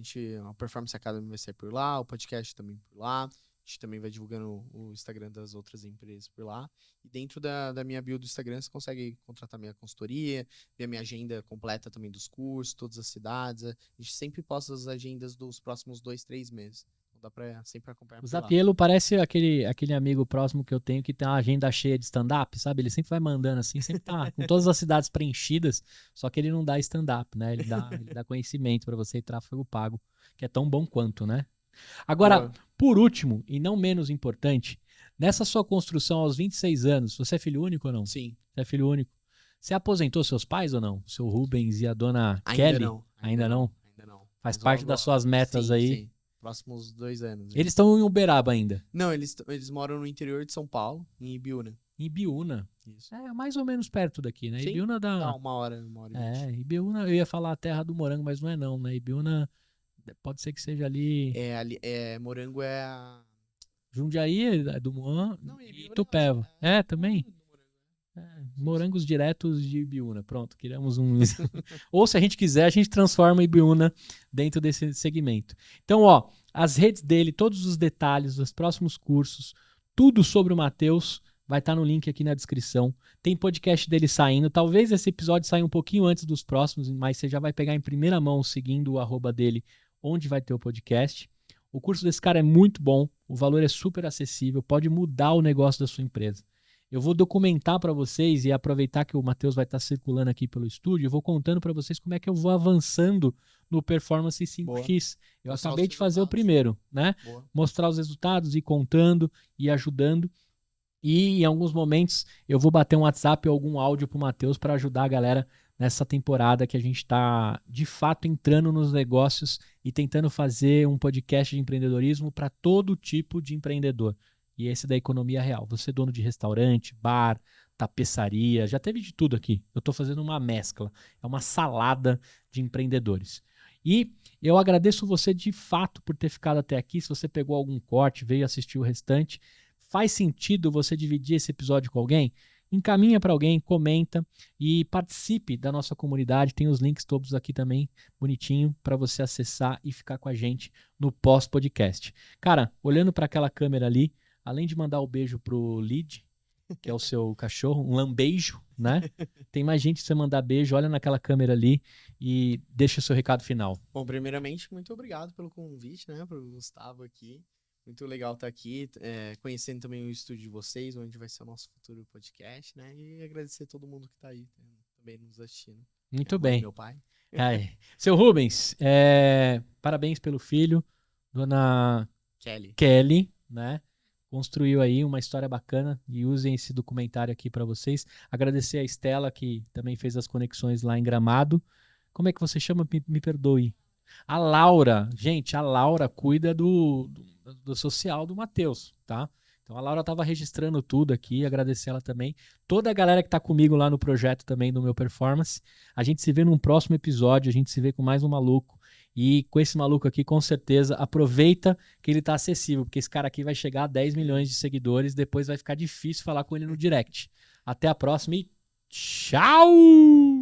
a Performance Academy vai ser por lá, o podcast também por lá. A gente também vai divulgando o Instagram das outras empresas por lá. E dentro da minha bio do Instagram, você consegue contratar minha consultoria, ver a minha agenda completa também dos cursos, todas as cidades. A gente sempre posta as agendas dos próximos 2, 3 meses. Então dá pra sempre acompanhar. O Zapielo parece aquele amigo próximo que eu tenho que tem uma agenda cheia de stand-up, sabe? Ele sempre vai mandando assim, sempre tá com todas as cidades preenchidas, só que ele não dá stand-up, né? Ele dá conhecimento pra você e tráfego pago, que é tão bom quanto, né? Agora, Boa. por último, e não menos importante, nessa sua construção aos 26 anos, você é filho único ou não? Sim. Você é filho único. Você aposentou seus pais ou não? Seu Rubens e a dona Ainda Kelly? não. Ainda não? Ainda não. Faz Mas parte logo, das logo. suas metas Sim, aí. Sim. Próximos 2 anos. Eles estão em Uberaba ainda. Não, eles moram no interior de São Paulo, em Ibiúna. Em Ibiúna. Isso. É mais ou menos perto daqui, né? Sim. Ibiúna dá... Dá 1 hora, 1 hora e 20. Ibiúna, eu ia falar a terra do morango, mas não é não, né? Ibiúna pode ser que seja ali... Morango é a... Jundiaí, do Moan Não, e Ibiúna Itupeva. Também. Morangos diretos de Ibiúna. Pronto, queremos um... Ou se a gente quiser, a gente transforma Ibiúna dentro desse segmento. Então, ó, as redes dele, todos os detalhes, os próximos cursos, tudo sobre o Matheus vai estar no link aqui na descrição. Tem podcast dele saindo. Talvez esse episódio saia um pouquinho antes dos próximos, mas você já vai pegar em primeira mão seguindo o @ dele, onde vai ter o podcast. O curso desse cara é muito bom, o valor é super acessível, pode mudar o negócio da sua empresa. Eu vou documentar para vocês e aproveitar que o Matheus vai estar circulando aqui pelo estúdio, eu vou contando para vocês como é que eu vou avançando no Performance 5X. Boa. Eu Mostrar acabei os de fazer o resultados. primeiro, né? Boa. Mostrar os resultados, ir contando e ajudando. E em alguns momentos eu vou bater um WhatsApp ou algum áudio pro Matheus para ajudar a galera nessa temporada que a gente está de fato entrando nos negócios e tentando fazer um podcast de empreendedorismo para todo tipo de empreendedor. E esse da economia real. Você é dono de restaurante, bar, tapeçaria, já teve de tudo aqui. Eu estou fazendo uma mescla, é uma salada de empreendedores. E eu agradeço você de fato por ter ficado até aqui. Se você pegou algum corte, veio assistir o restante, faz sentido você dividir esse episódio com alguém? Encaminha para alguém, comenta e participe da nossa comunidade. Tem os links todos aqui também, bonitinho, para você acessar e ficar com a gente no pós-podcast. Cara, olhando para aquela câmera ali, além de mandar o beijo pro Lid, que é o seu cachorro, um lambeijo, né? Tem mais gente que você mandar beijo, olha naquela câmera ali e deixa o seu recado final. Bom, primeiramente, muito obrigado pelo convite, né? Pro Gustavo aqui. Muito legal estar aqui, conhecendo também o estúdio de vocês, onde vai ser o nosso futuro podcast, né? E agradecer a todo mundo que está aí também nos assistindo. Muito Minha mãe, bem. meu pai. Seu Rubens, parabéns pelo filho, dona Kelly, né? Construiu aí uma história bacana e usem esse documentário aqui para vocês. Agradecer a Estela, que também fez as conexões lá em Gramado. Como é que você chama? Me perdoe. A Laura. Gente, a Laura cuida do social do Matheus, tá? Então a Laura estava registrando tudo aqui, agradecer ela também. Toda a galera que está comigo lá no projeto também do meu Performance. A gente se vê num próximo episódio, a gente se vê com mais um maluco. E com esse maluco aqui, com certeza, aproveita que ele tá acessível, porque esse cara aqui vai chegar a 10 milhões de seguidores, depois vai ficar difícil falar com ele no direct. Até a próxima e tchau!